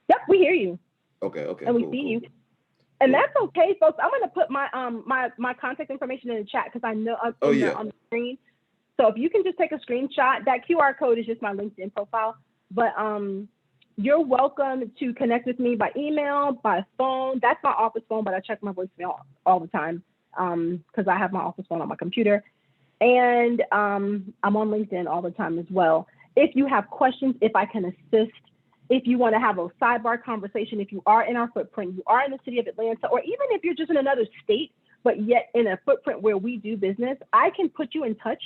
Yep, we hear you. Okay, And we cool, see cool. you. And that's okay, folks. I'm going to put my my contact information in the chat because I know on the screen. So if you can just take a screenshot, that QR code is just my LinkedIn profile. But you're welcome to connect with me by email, by phone. That's my office phone, but I check my voicemail all the time because I have my office phone on my computer. And I'm on LinkedIn all the time as well. If you have questions, if I can assist, if you want to have a sidebar conversation, if you are in our footprint, you are in the city of Atlanta, or even if you're just in another state, but yet in a footprint where we do business, I can put you in touch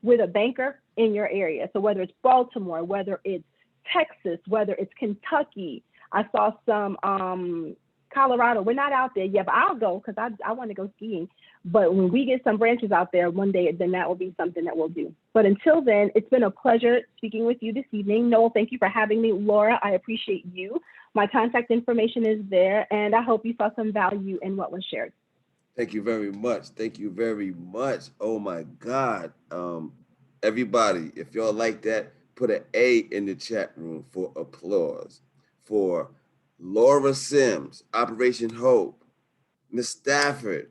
with a banker in your area. So whether it's Baltimore, whether it's Texas, whether it's Kentucky, I saw some Colorado. We're not out there yet, but I'll go because I want to go skiing. But when we get some branches out there one day, then that will be something that we'll do. But until then, it's been a pleasure speaking with you this evening. Noel, thank you for having me. Laura, I appreciate you. My contact information is there, and I hope you saw some value in what was shared. Thank you very much. Thank you very much. Oh my God. Everybody, if y'all like that, put an A in the chat room for applause for Laura Sims, Operation Hope, Miss Stafford,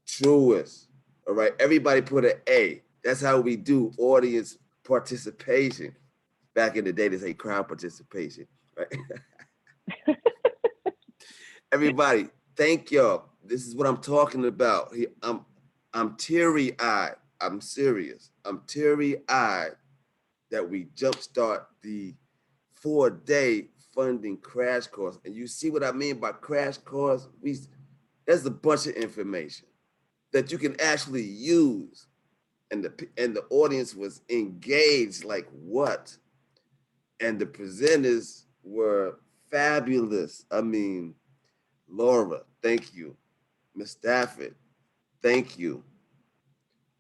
Truist. All right, everybody put an A. That's how we do audience participation. Back in the day, they say crowd participation, right? Everybody, thank y'all. This is what I'm talking about. I'm teary-eyed. I'm serious. I'm teary-eyed that we jumpstart the 4-day funding crash course. And you see what I mean by crash course? There's a bunch of information that you can actually use. And the audience was engaged like what? And the presenters were fabulous. I mean, Laura, thank you. Miss Stafford, thank you.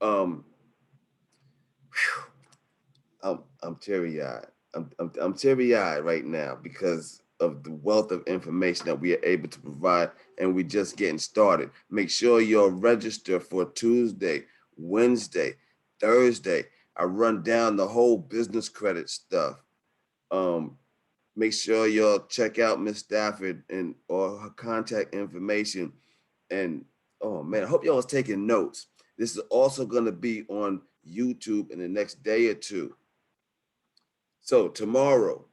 I'm teary-eyed. I'm teary-eyed right now because of the wealth of information that we are able to provide, and we're just getting started. Make sure you're registered for Tuesday, Wednesday, Thursday. I run down the whole business credit stuff. Make sure y'all check out Miss Stafford and or her contact information. And oh man, I hope y'all was taking notes. This is also going to be on YouTube in the next day or two. So tomorrow,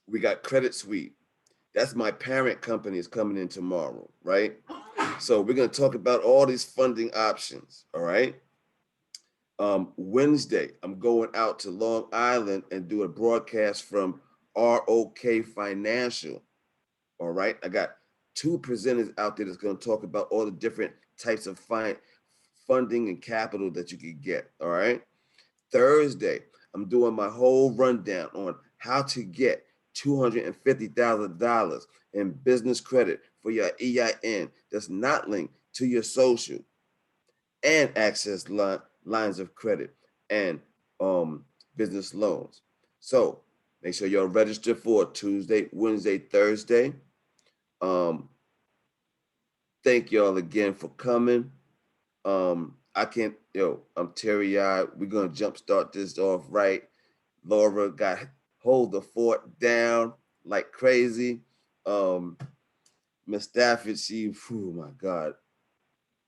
we got Credit Suite. That's my parent company is coming in tomorrow, right? So we're going to talk about all these funding options, all right? Wednesday, I'm going out to Long Island and do a broadcast from ROK Financial, all right? I got 2 presenters out there that's going to talk about all the different types of funding and capital that you could get, all right? Thursday, I'm doing my whole rundown on how to get $250,000 in business credit for your EIN that's not linked to your social, and access lines of credit and business loans. So make sure you're registered for Tuesday, Wednesday, Thursday. Thank y'all again for coming. I can't, I'm teary-eyed. We're gonna jumpstart this off right. Laura got hold the fort down like crazy. Miss Stafford, oh my God,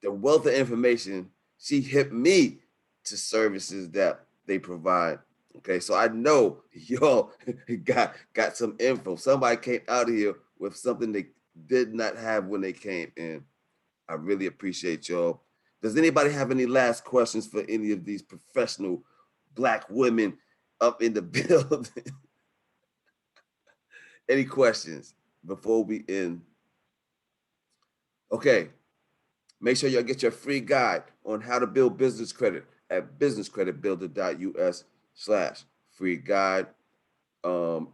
the wealth of information, she hit me to services that they provide. Okay, so I know y'all got some info. Somebody came out of here with something they did not have when they came in. I really appreciate y'all. Does anybody have any last questions for any of these professional Black women up in the building? Any questions before we end? Okay, make sure y'all get your free guide on how to build business credit at businesscreditbuilder.us/free guide.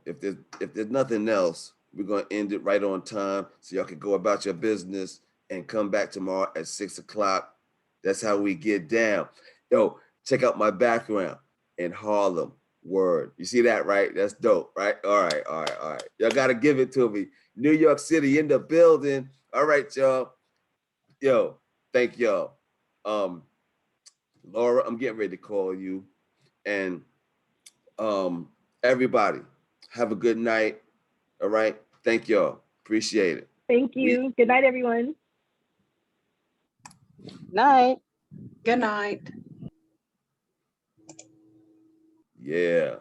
If there's nothing else, we're gonna end it right on time so y'all can go about your business and come back tomorrow at 6 o'clock. That's how we get down. Yo, check out my background in Harlem. Word. You see that, right? That's dope, right? All right. Y'all gotta give it to me. New York City in the building. All right, y'all. Yo, thank y'all. Laura, I'm getting ready to call you. And everybody, have a good night. All right. Thank y'all. Appreciate it. Thank you. Good night, everyone. Night. Good night. Yeah.